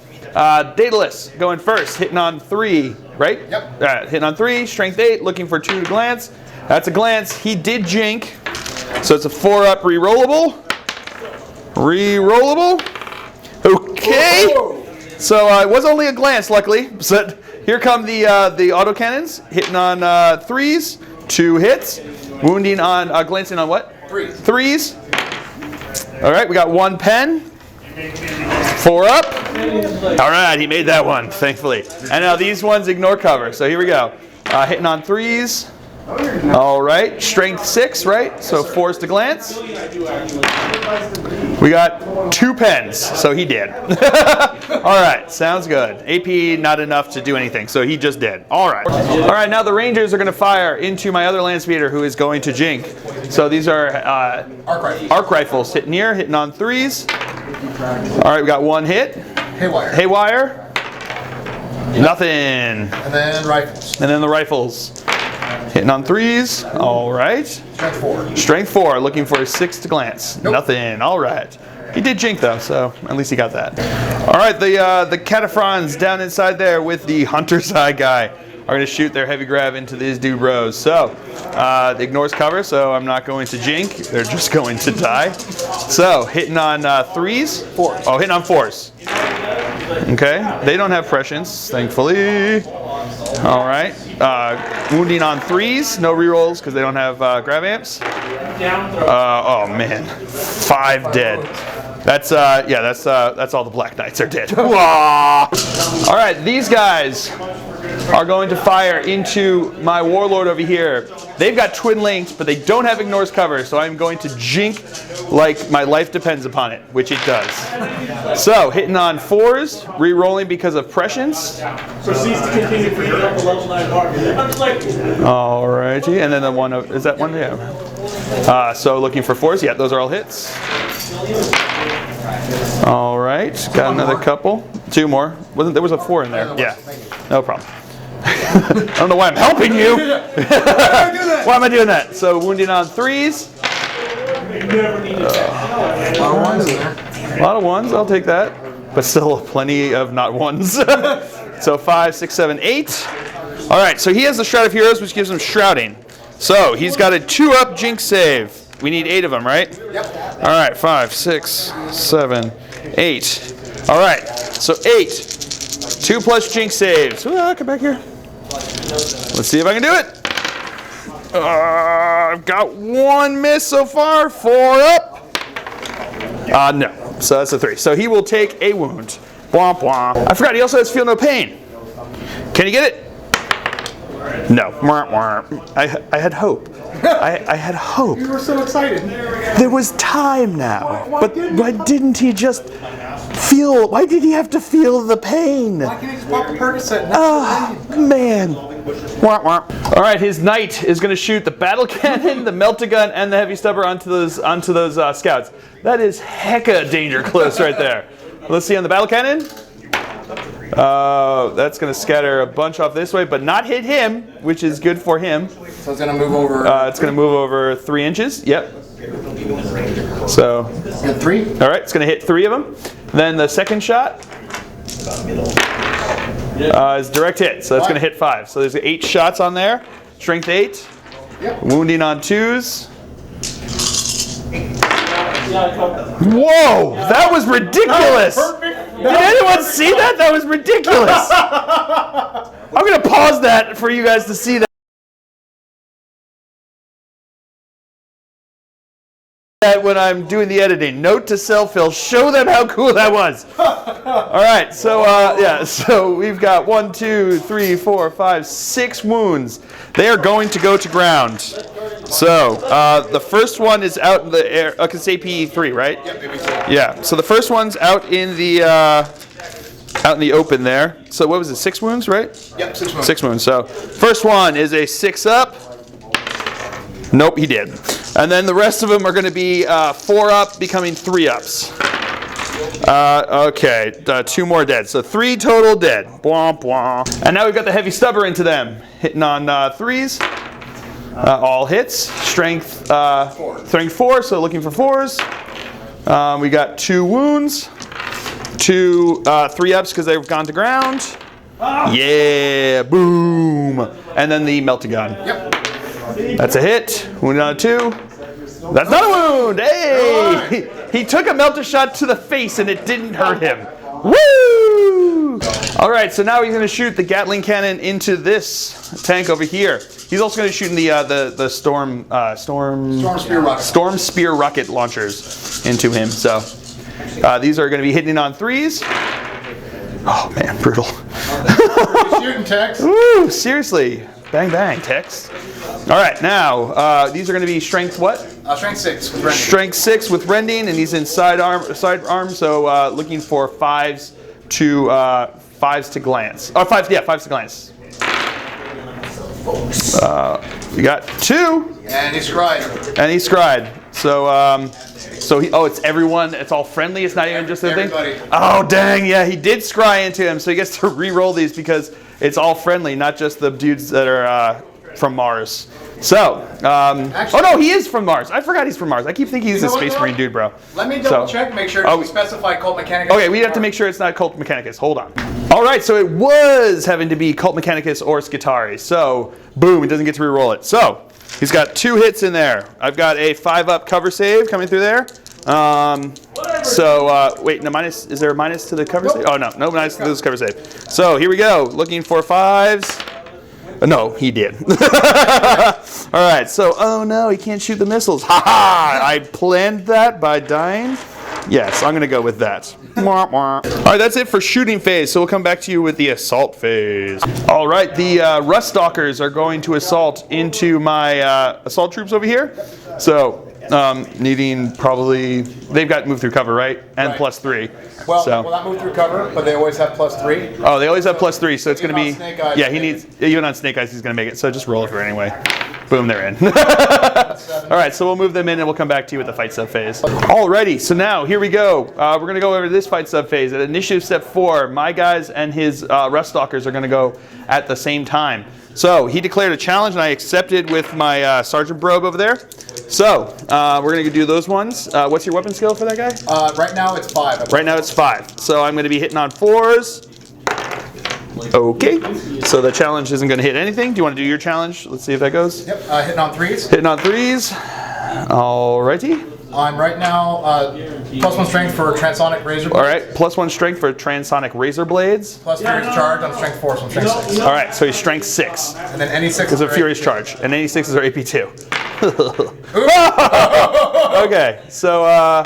Daedalus going first, hitting on 3, right?
Yep.
Hitting on 3, strength 8, looking for 2 to glance. That's a glance. He did jink, so it's a 4-up rerollable. Okay.
Whoa.
So it was only a glance, luckily. So here come the autocannons, hitting on 3s, 2 hits, wounding on, glancing on what? 3s. All right, we got 1 pen, 4-up. All right, he made that one, thankfully. And now these ones ignore cover, so here we go. Hitting on 3s. All right, strength 6, right? So 4s to glance. We got 2 pens, so he did. All right, sounds good. AP not enough to do anything, so he just did. All right. All right, now the Rangers are going to fire into my other land speeder who is going to jink. So these are arc rifles hitting here, hitting on 3s. All right, we got 1 hit. Haywire. Nothing.
And then rifles.
And then the rifles. Hitting on 3s. All right.
Strength 4.
Strength 4. Looking for a 6 to glance.
Nope.
Nothing. All right. He did jink though, so at least he got that. All right. The Cataphrons down inside there with the Hunter's Eye guy going to shoot their heavy grab into these dude bros. So, ignores cover, so I'm not going to jink. They're just going to die. So, hitting on 3s.
4.
Oh, hitting on 4s. Okay, they don't have prescience, thankfully. All right, wounding on 3s, no rerolls because they don't have grab amps. Oh man, 5 dead. That's that's all the Black Knights are dead. All right, these guys are going to fire into my warlord over here. They've got twin linked, but they don't have ignores cover, so I'm going to jink like my life depends upon it, which it does. So hitting on 4s, re-rolling because of prescience.
Proceeds to continue for your level 9 army.
Alrighty, and then the one is that one? Yeah. So looking for 4s. Yeah, those are all hits. All right, got another couple. 2 more. There was a 4 in there? Yeah, no problem. I don't know why I'm helping you. Why am I doing that? So wounding on 3s. A lot of 1s. I'll take that, but still plenty of not 1s. So 5, 6, 7, 8. All right. So he has the Shroud of Heroes, which gives him shrouding. So he's got a 2-up jinx save. We need 8 of them, right?
Yep.
All right. 5, 6, 7, 8. All right. So 8. 2+ jinx saves. Come back here. Let's see if I can do it. I've got 1 miss so far. 4 up. No. So that's a 3. So he will take a wound. Womp womp. I forgot he also has Feel No Pain. Can you get it? No. I had hope. I had hope.
You were so excited.
There was time now. But why didn't he just feel? Why did he have to feel the pain?
Why can't he just pop a Percocet?
Oh, man. All right, his knight is going to shoot the battle cannon, the melta-gun, and the heavy stubber onto those scouts. That is hecka danger close right there. Let's see on the battle cannon. That's going to scatter a bunch off this way, but not hit him, which is good for him.
So it's going to move over.
It's going to move over 3 inches. Yep. So.
Good 3.
All right, it's going to hit 3 of them. Then the second shot is direct hit, so that's going to hit 5. So there's 8 shots on there. Strength 8.
Yep.
Wounding on 2s. Whoa, that was ridiculous. Did anyone see that? That was ridiculous. I'm going to pause that for you guys to see that. When I'm doing the editing, note to self, Phil, show them how cool that was. All right, so so we've got 1, 2, 3, 4, 5, 6 wounds. They are going to go to ground. So the first one is out in the air. It's AP3, right? Yeah. So the first one's out in the open there. So what was it? 6 wounds, right?
Yep, 6 wounds.
6 wounds. So first one is a 6 up. Nope, he did. And then the rest of them are going to be 4 up, becoming 3 ups. Okay, 2 more dead. So 3 total dead. Bwomp, bwomp. And now we've got the heavy stubber into them. Hitting on 3s. All hits. Strength 4, so looking for 4s. We got 2 wounds. 2 3 ups because they've gone to ground. Yeah, boom. And then the melta-gun.
Yep.
That's a hit. Wounded on 2. That's not a wound. Hey! He took a melta shot to the face and it didn't hurt him. Woo! All right, so now he's going to shoot the Gatling cannon into this tank over here. He's also going to shoot in the storm spear rocket launchers into him. So these are going to be hitting on 3s. Oh man, brutal.
Shooting Tex.
Woo! Seriously, bang bang, Tex. All right, now these are going to be strength what?
Strength 6 with rending.
Strength 6 with rending, and he's in side arm. So looking for 5s to glance. Oh, 5s to glance. You got 2.
And he's scried.
And he's scried. So it's everyone. It's all friendly. It's not even just a thing. Oh dang! Yeah, he did scry into him, so he gets to re-roll these because it's all friendly, not just the dudes that are from Mars. So, oh no, he is from Mars. I forgot he's from Mars. I keep thinking he's a Space Marine dude, bro.
Let me double check, make sure to specify Cult Mechanicus.
Okay, we have to make sure it's not Cult Mechanicus. Hold on. All right, so it was having to be Cult Mechanicus or Skitarii. So, boom, it doesn't get to reroll it. So, he's got 2 hits in there. I've got a 5-up cover save coming through there. Wait, no minus. Is there a minus to the cover save? Oh, no minus to this cover save. So, here we go. Looking for 5s. No, he did. All right, so, oh no, he can't shoot the missiles. Ha ha! I planned that by dying. Yes, I'm going to go with that. All right, that's it for shooting phase. So we'll come back to you with the assault phase. All right, the Rust Stalkers are going to assault into my assault troops over here. So needing probably, they've got move through cover, right? And
right.
+3.
Well,
so.
will not move through cover, but they always have +3.
Oh, they always have +3, so it's going to be,
Snake Eyes,
yeah, he needs, even on Snake Eyes, he's going to make it. So just roll it for anyway. Boom, they're in. All right, so we'll move them in and we'll come back to you with the fight sub phase. Alrighty, so now here we go. We're going to go over this fight sub phase. At initiative step 4, my guys and his Rust Stalkers are going to go at the same time. So he declared a challenge and I accepted with my Sergeant Brobe over there. So we're going to do those ones. What's your weapon skill for that guy?
Right now it's 5.
Right now it's 5. So I'm going to be hitting on 4s. Okay, so the challenge isn't going to hit anything. Do you want to do your challenge? Let's see if that goes.
Yep, hitting on 3s.
Hitting on 3s. Alrighty.
I'm right now +1 strength for transonic razor blades.
All right, +1 strength for transonic razor blades.
Plus furious charge on strength 4, so I'm strength 6.
All right, so he's strength 6.
And then any 6s
Because of
are
furious
AP2.
charge, and any 6s are AP2. Okay, so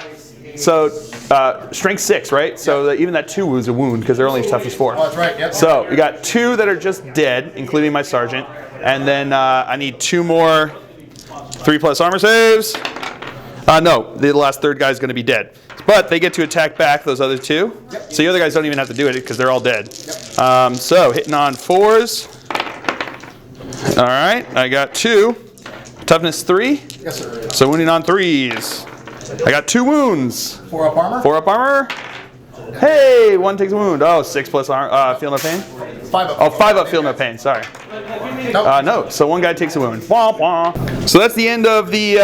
strength 6, right? So even that 2 was a wound because they're only as tough as 4.
Oh, that's right, yep.
So we got 2 that are just dead, including my sergeant, and then I need 2 more 3+ armor saves. No, the last third guy is going to be dead, but they get to attack back those other 2.
Yep.
So the other guys don't even have to do it because they're all dead.
Yep.
So hitting on 4s. All right, I got 2. Toughness 3.
Yes, sir.
So wounding on 3s. I got 2 wounds.
4-up armor.
4-up armor. Hey, 1 takes a wound. Oh, 6+ armor. Feel no pain.
5-up.
Oh, 5-up. Feel no pain. Sorry.
Nope.
No. So 1 guy takes a wound. Wah, wah. So that's the end of the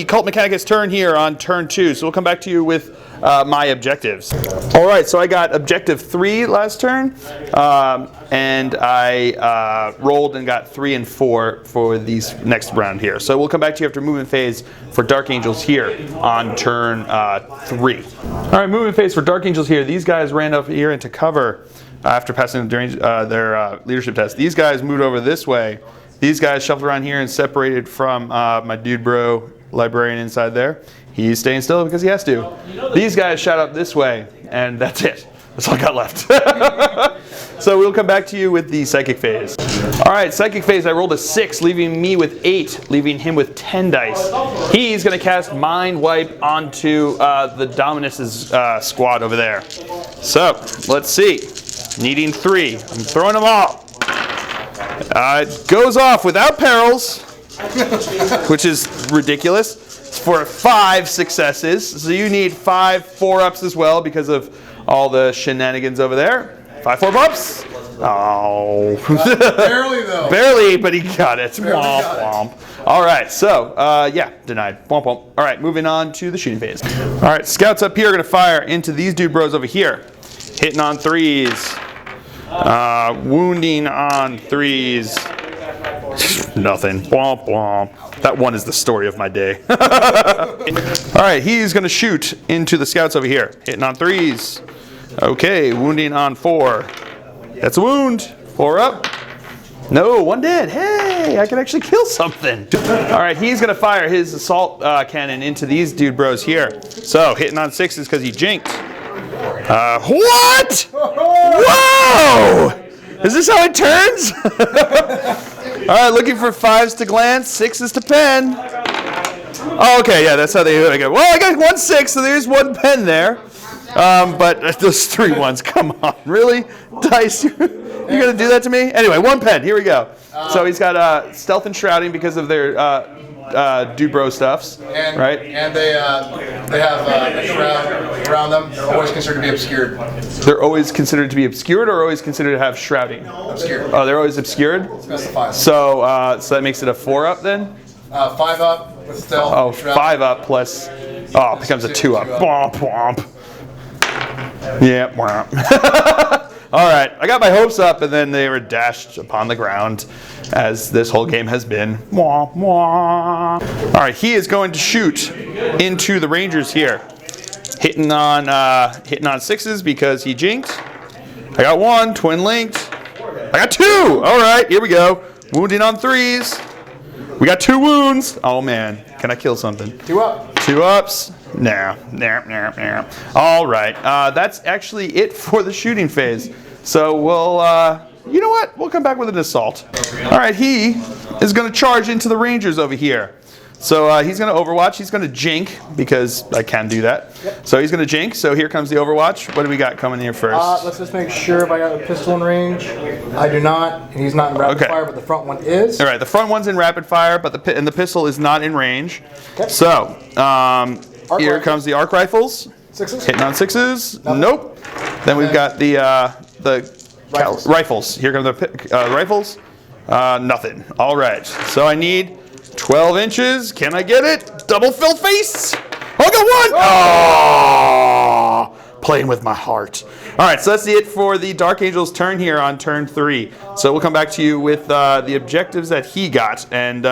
Cult Mechanicus turn here on turn 2. So we'll come back to you with my objectives. All right. So I got objective 3 last turn, and I rolled and got 3 and 4 for these next round here. So we'll come back to you after movement phase for Dark Angels here on turn 3. All right, movement phase for Dark Angels here. These guys ran up here into cover after passing during their leadership test. These guys moved over this way. These guys shuffled around here and separated from my dude bro librarian inside there. He's staying still because he has to. These guys shot up this way, and that's it. That's all I got left. So we'll come back to you with the psychic phase. All right, psychic phase, I rolled a 6, leaving me with 8, leaving him with 10 dice. He's going to cast Mind Wipe onto the Dominus's squad over there. So, let's see. Needing 3. I'm throwing them all. It goes off without perils, which is ridiculous. It's for 5 successes. So you need 5 4-ups as well because of all the shenanigans over there. 5 4-ups. Oh.
Barely though.
Barely, but he got it.
Barely
Womp,
got
womp. All right, so yeah, denied. Womp, womp. All right, moving on to the shooting phase. All right, scouts up here are going to fire into these dude bros over here. Hitting on 3s. Wounding on 3s. Nothing. Womp, womp. That one is the story of my day. All right, he's going to shoot into the scouts over here. Hitting on 3s. Okay, wounding on 4. That's a wound. 4 up. No, 1 dead. Hey, I can actually kill something. All right, he's going to fire his assault cannon into these dude bros here. So, hitting on 6s because he jinked. What? Whoa! Is this how it turns? All right, looking for 5s to glance, 6s to pen. Oh, okay, yeah, that's how they do it. Well, I got 1 6, so there's 1 pen there. But those 3 ones, come on, really? Dice, you're gonna do that to me? Anyway, 1 pen, here we go. So he's got stealth and shrouding because of their Dubro stuffs,
And,
right?
And they have a shroud around them. They're always considered to be obscured.
They're always considered to be obscured or always considered to have shrouding?
Obscured.
Oh, they're always obscured?
Specifies.
So, so that makes it a 4-up then?
5 up with stealth.
Oh,
shroud.
5 up plus, it becomes a 2 up. Womp, womp. Yeah, womp. All right, I got my hopes up, and then they were dashed upon the ground, as this whole game has been. Mwah, mwah. All right, he is going to shoot into the Rangers here, hitting on 6s because he jinxed. I got 1, twin linked. I got 2. All right, here we go. Wounding on 3s. We got 2 wounds. Oh man, can I kill something?
2 up.
2 ups. Nah. All right, that's actually it for the shooting phase. So we'll, you know what? We'll come back with an assault. All right, he is going to charge into the Rangers over here. So he's going to Overwatch. He's going to jink because I can do that. Yep. So he's going to jink. So here comes the Overwatch. What do we got coming here first?
Let's just make sure if I got a pistol in range. I do not. And he's not in rapid fire, but the front one is.
All right, the front one's in rapid fire, but the pistol is not in range. Okay. So here comes the arc rifles.
6s.
Hitting on 6s. Nothing. Nope. Then we've got the rifles. Here come the rifles. Nothing. All right. So I need 12 inches. Can I get it? Double fill face. Oh, I got 1. Oh, playing with my heart. All right, so that's it for the Dark Angel's turn here on turn 3. So we'll come back to you with the objectives that he got, and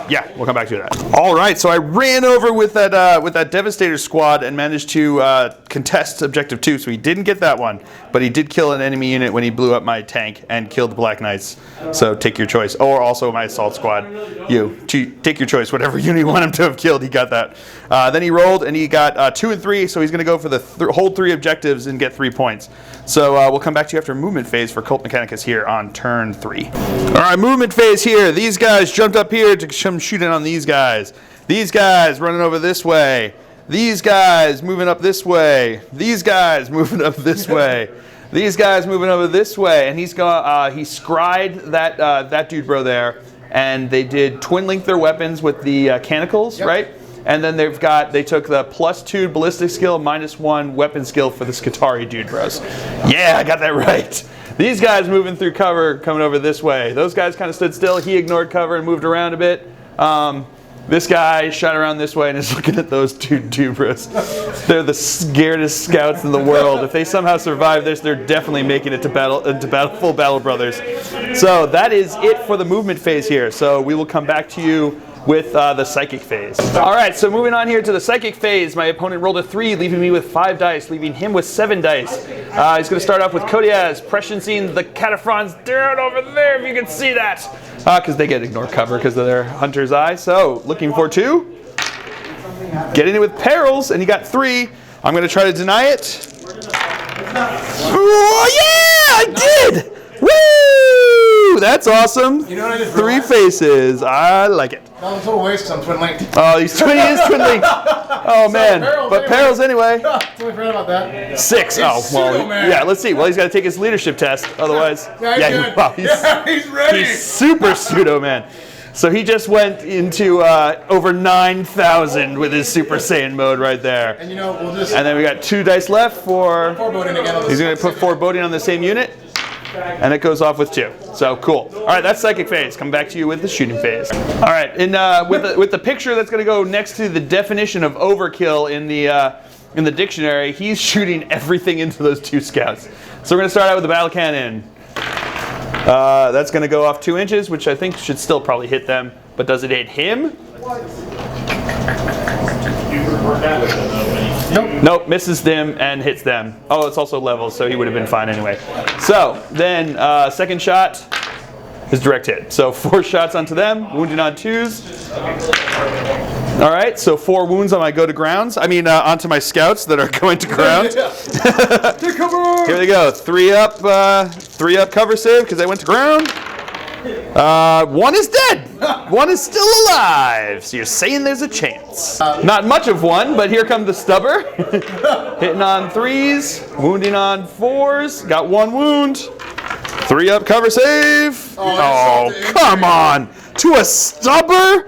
yeah, we'll come back to that. All right, so I ran over with that Devastator squad and managed to contest objective 2. So he didn't get that one, but he did kill an enemy unit when he blew up my tank and killed the Black Knights. So take your choice, or also my assault squad. Take your choice, whatever unit you want him to have killed. He got that. Then he rolled and he got 2 and 3. So he's going to go for the whole 3 objectives and get 3 points. So we'll come back to you after movement phase for Cult Mechanicus here on turn 3. All right, movement phase here. These guys jumped up here to come shooting on these guys. These guys running over this way. These guys moving up this way. These guys moving up this way. These guys moving over this way. And he's got he scried that dude bro there, and they did twin link their weapons with the canicles, right? And then they took the +2 ballistic skill, -1 weapon skill for the Skitari dude bros. Yeah, I got that right. These guys moving through cover, coming over this way. Those guys kind of stood still. He ignored cover and moved around a bit. This guy shot around this way and is looking at those two dude bros. They're the scaredest scouts in the world. If they somehow survive this, they're definitely making it to full battle brothers. So that is it for the movement phase here. So we will come back to you with the psychic phase. All right, so moving on here to the psychic phase, my opponent rolled a 3, leaving me with 5 dice, leaving him with 7 dice. He's going to start off with Kodiaz, presciencing the Cataphrons down over there, if you can see that, because they get ignored cover because of their Hunter's Eye. So looking for 2, getting it with Perils, and he got 3. I'm going to try to deny it. Oh yeah, I did! Woo! That's awesome. You know what I just 3 faces. I like it.
That was a total waste because I'm twin linked.
Oh, he is twin linked. Oh man, but Perils anyway.
Totally forgot about that.
6. Oh well, yeah. Let's see. Well, he's got to take his leadership test. Otherwise,
he's ready.
He's super pseudo man. So he just went into over 9,000 with his Super Saiyan mode right there.
And you know, we'll just.
And then we got 2 dice left for.
Foreboding again.
He's going to put foreboding on the same unit. And it goes off with 2. So cool. All right, that's psychic phase. Come back to you with the shooting phase. All right, and with the picture that's going to go next to the definition of overkill in the dictionary, he's shooting everything into those 2 scouts. So we're going to start out with the battle cannon. That's going to go off 2 inches, which I think should still probably hit them. But does it hit him? Nope, misses them and hits them. Oh, it's also level, so he would have been fine anyway. So then, second shot is direct hit. So 4 shots onto them, wounding on 2s. All right, so 4 wounds on my go to grounds. I mean, onto my scouts that are going to ground. Here they go. 3 up cover save because they went to ground. 1 is dead. 1 is still alive. So you're saying there's a chance. Not much of 1, but here comes the stubber. Hitting on 3s, wounding on 4s. Got 1 wound. 3 up cover save. Oh, come on. To a stubber?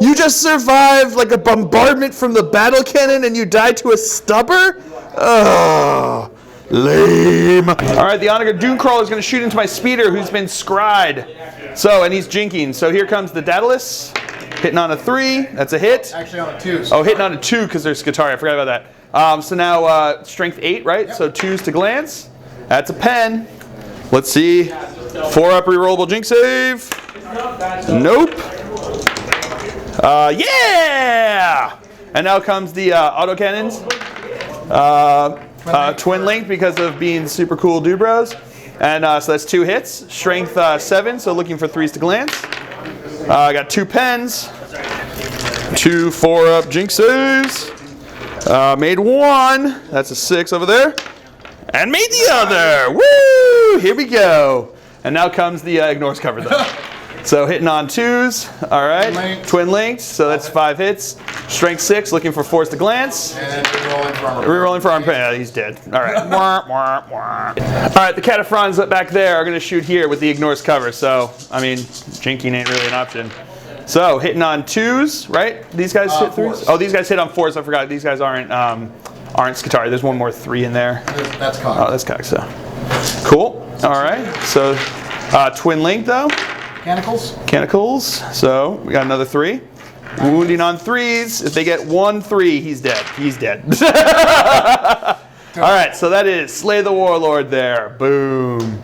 You just survived like a bombardment from the battle cannon and you died to a stubber? Oh, lame. All right, the Onager Dunecrawler is going to shoot into my speeder who's been scried. So, and he's jinking. So here comes the Daedalus, hitting on a 3. That's a hit.
Actually on a 2.
Oh, hitting on a 2 because there's Skitari. I forgot about that. So now strength 8, right? Yep. So 2s to glance. That's a pen. Let's see. 4-up rerollable Jinx save. Nope. Yeah! And now comes the autocannons. Twin linked because of being super cool dude bros. And so that's 2 hits. Strength 7, so looking for 3s to glance. I got 2 pens. 2 4-up Jinx saves. Made 1. That's a 6 over there. And made the other. Woo! Here we go. And now comes the ignores cover though. So hitting on 2s. All right. Twin linked. So that's 5 hits. Strength 6, looking for 4s to glance.
And rerolling for armor.
Rerolling for armor. Yeah, he's dead. All right. All right. The Cataphrons back there are going to shoot here with the ignores cover. So, I mean, jinking ain't really an option. So hitting on 2s, right? These guys hit 3s? Oh, these guys hit on 4s. I forgot. These guys aren't Skitarii. There's one more 3 in there.
That's cocked.
Oh, that's cocked. So cool. All right. So twin link though. Mechanicals. So we got another 3. Wounding on 3s. If they get 1 3, he's dead. He's dead. All right. So that is Slay the Warlord there. Boom.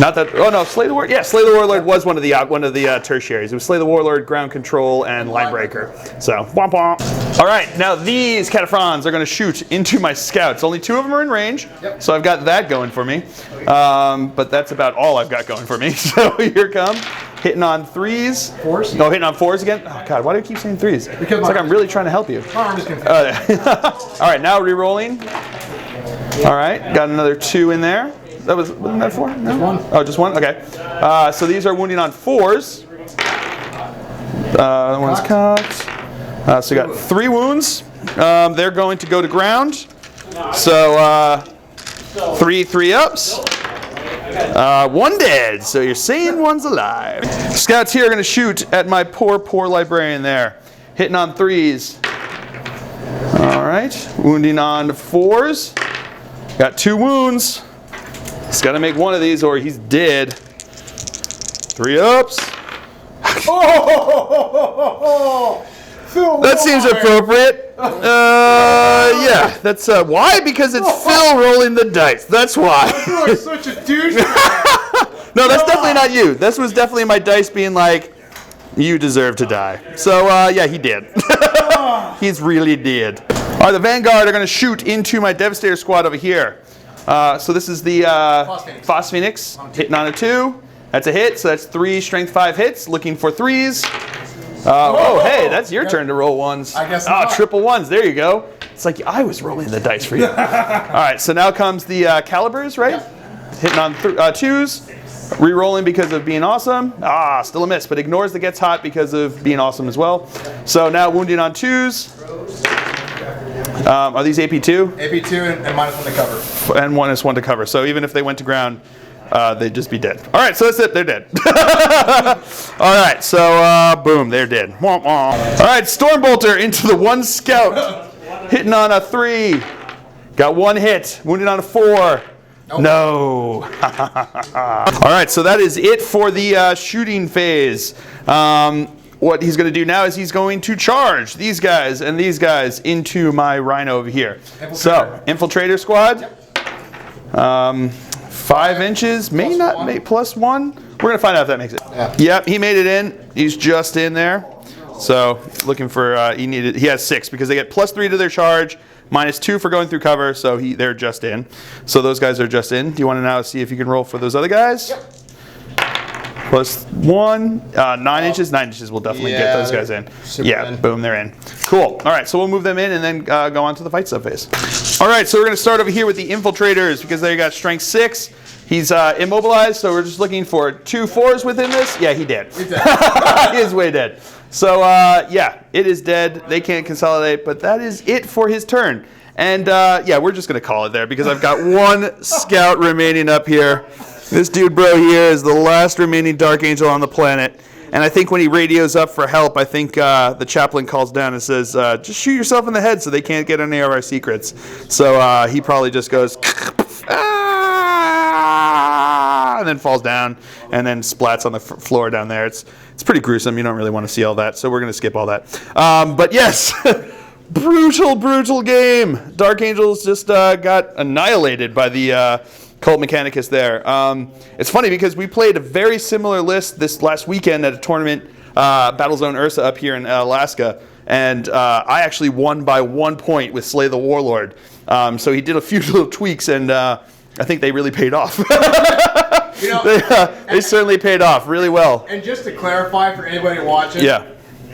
Not that. Oh no, Slay the Warlord. Yeah, Slay the Warlord was one of the tertiaries. It was Slay the Warlord, Ground Control, and Linebreaker. So womp womp. All right, now these Cataphrons are going to shoot into my scouts. Only 2 of them are in range, so I've got that going for me. But that's about all I've got going for me. So here come, hitting on 3s.
4s?
No, hitting on 4s again. Oh God, why do I keep saying 3s? Because it's like I'm really trying to help you.
I'm just confused.
All right, now re-rolling. All right, got another 2 in there. Wasn't that 4? No?
Just 1.
Oh, just 1? Okay. So these are wounding on 4s. The one's cocked. So you got 3 wounds. They're going to go to ground. So 3 3-ups. 1 dead. So you're saying 1's alive. Scouts here are going to shoot at my poor librarian there. Hitting on 3s. All right. Wounding on 4s. Got 2 wounds. He's got to make 1 of these or he's dead. 3-ups. That seems appropriate. Yeah, that's why? Because it's Phil rolling the dice. That's why.
You are such a douche.
No, that's definitely not you. This was definitely my dice being like, you deserve to die. So yeah, he did. He's really dead. All right, the Vanguard are going to shoot into my Devastator squad over here. So this is the Phosphoenix hitting on a 2. That's a hit, so that's 3 strength 5 hits, looking for 3s. Oh, hey, that's your turn to roll 1s.
I guess
not. Triple 1s, there you go. It's like I was rolling the dice for you. All right, so now comes the Calibers, right? Yep. Hitting on 2s, re-rolling because of being awesome. Still a miss, but ignores the gets hot because of being awesome as well. So now wounding on 2s. Are these AP2?
AP2 and -1 to cover.
And -1 to cover. So even if they went to ground, they'd just be dead. All right, so that's it. They're dead. All right, so boom, they're dead. Womp womp. All right, Stormbolter into the 1 scout. Hitting on a 3. Got 1 hit. Wounded on a 4. Nope. No. All right, so that is it for the shooting phase. What he's going to do now is he's going to charge these guys and these guys into my Rhino over here. Infiltrator. So, Infiltrator squad. 5 inches, may not make +1. We're going to find out if that makes it. Yeah. Yep, he made it in. He's just in there. So, looking for, he has 6 because they get +3 to their charge, -2 for going through cover, so they're just in. So those guys are just in. Do you want to now see if you can roll for those other guys? Yep. +1, 9 inches. 9 inches will definitely get those guys in. Yeah, boom, they're in. Cool. All right, so we'll move them in and then go on to the fight sub phase. All right, so we're going to start over here with the Infiltrators because they got strength 6. He's immobilized, so we're just looking for 2 4s within this. Yeah, he dead. He is way dead. So yeah, it is dead. They can't consolidate, but that is it for his turn. And yeah, we're just going to call it there because I've got 1 scout remaining up here. This dude bro here is the last remaining Dark Angel on the planet. And I think when he radios up for help, I think the chaplain calls down and says, just shoot yourself in the head so they can't get any of our secrets. So he probably just goes, and then falls down and then splats on the floor down there. It's pretty gruesome. You don't really want to see all that. So we're going to skip all that. But yes, brutal game. Dark Angels just got annihilated by the Cult Mechanicus there. It's funny because we played a very similar list this last weekend at a tournament, Battlezone Ursa up here in Alaska, and I actually won by 1 point with Slay the Warlord. So he did a few little tweaks, and I think they really paid off.
You know,
they certainly paid off really well.
And just to clarify for anybody watching,
Yeah.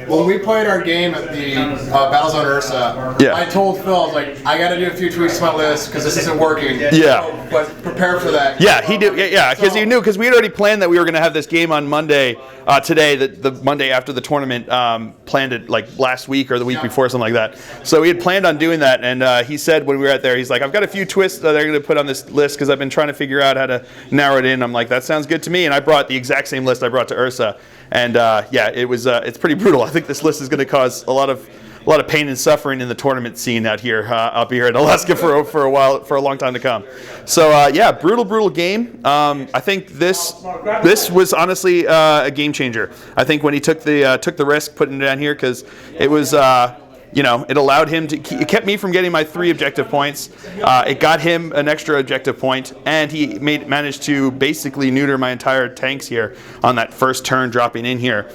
when we played our game at the Battlezone Ursa,
Yeah.
I told Phil, I was like, I got to do a few tweaks to my list because this isn't working.
Yeah.
So, but prepare for that.
Yeah, he did. Yeah, because he knew, because we had already planned that we were going to have this game on Monday, today, the Monday after the tournament, planned it like last week or the week before, something like that. So we had planned on doing that, and he said when we were out there, he's like, I've got a few twists that they're going to put on this list because I've been trying to figure out how to narrow it in. I'm like, that sounds good to me, and I brought the exact same list I brought to Ursa, and yeah, it was it's pretty brutal. I think this list is going to cause a lot of pain and suffering in the tournament scene out here, up here in Alaska for a while, for a long time to come. So yeah, brutal game. I think this was honestly a game changer. I think when he took the risk putting it down here, because it was. You know, it allowed him to. It kept me from getting my 3 objective points. It got him an extra objective point, and he managed to basically neuter my entire tanks here on that first turn, dropping in here,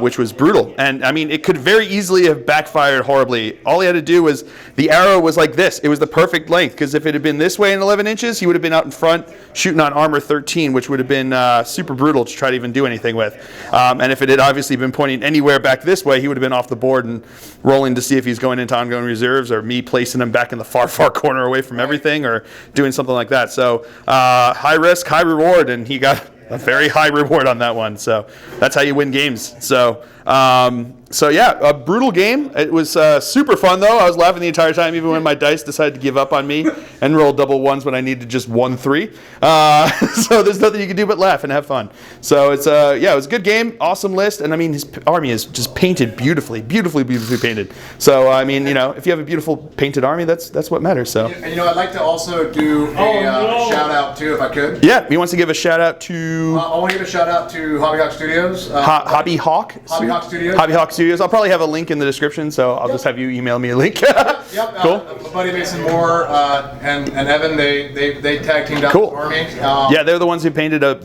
which was brutal. And I mean, it could very easily have backfired horribly. All he had to do was the arrow was like this. It was the perfect length, because if it had been this way in 11 inches, he would have been out in front shooting on armor 13, which would have been super brutal to try to even do anything with. And if it had obviously been pointing anywhere back this way, he would have been off the board and rolling to see if he's going into ongoing reserves, or me placing him back in the far corner away from everything, or doing something like that. So high risk, high reward, and he got a very high reward on that one. So that's how you win games. So so yeah, a brutal game. It was super fun though. I was laughing the entire time, even when my dice decided to give up on me and roll double ones when I needed just 1 3. So there's nothing you can do but laugh and have fun. So it's yeah, it was a good game, awesome list, and I mean his army is just painted beautifully painted. So I mean, you know, if you have a beautiful painted army, that's what matters. So.
And you know, I'd like to also do a shout out too, if I could.
Yeah, he wants to give a shout out to.
I want to give a shout out to Hobby Hawk Studios.
Hobby Hawk
Studios.
Hobby Hawk Studios. I'll probably have a link in the description, so I'll just have you email me a link.
Yep.
Cool.
My buddy Mason Moore and Evan, they tag teamed out
Cool.
the army.
Yeah, they're the ones who painted a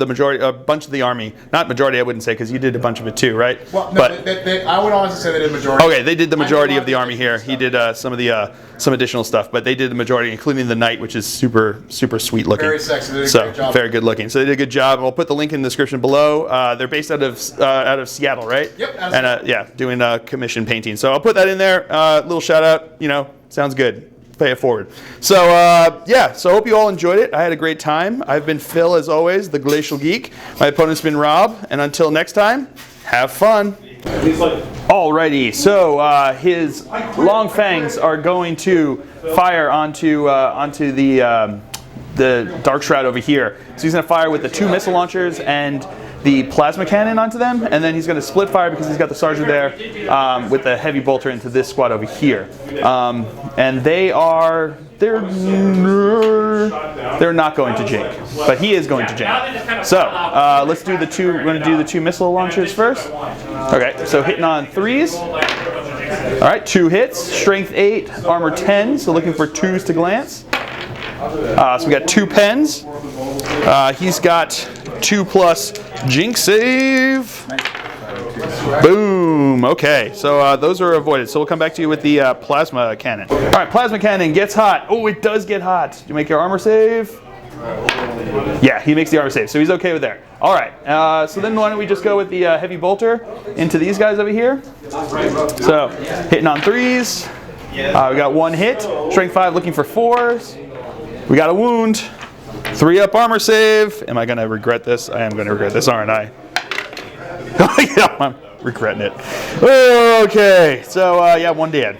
bunch of the army. Not majority, I wouldn't say, because you did a bunch of it too, right?
Well, no,
but
I would honestly say they did majority.
okay, they did the majority of the army here. He did some of the some additional stuff, but they did the majority, including the knight, which is super sweet looking.
Very sexy. They did a
So
great job.
very good looking. So they did a good job. I'll put the link in the description below. They're based out of Seattle, right?
Yep.
And yeah, doing commission painting. So I'll put that in there. Little shout out. You know, sounds good. Pay it forward. So yeah, so I hope you all enjoyed it. I had a great time. I've been Phil, as always, the Glacial Geek. My opponent's been Rob, and until next time, have fun. Alrighty, so his long fangs are going to fire onto the Dark Shroud over here. So he's going to fire with the 2 missile launchers and the plasma cannon onto them, and then he's going to split fire because he's got the sergeant there with the heavy bolter into this squad over here. And they're not going to jink, but he is going to jink. So let's do the 2. We're going to do the 2 missile launchers first. Okay, so hitting on 3s. All right, 2 hits, strength 8, armor 10. So looking for 2s to glance. So we got 2 pens. He's got 2+ jink save. Boom. Okay, so those are avoided. So we'll come back to you with the plasma cannon. All right, plasma cannon gets hot. Oh, it does get hot. Do you make your armor save? Yeah, he makes the armor save, so he's okay with there. All right, so then why don't we just go with the heavy bolter into these guys over here. So hitting on 3s. We got 1 hit. Strength 5 looking for 4s. We got a wound. 3 up armor save. Am I going to regret this? I am going to regret this, aren't I? Yeah, I'm regretting it. Okay, so yeah, 1 dead.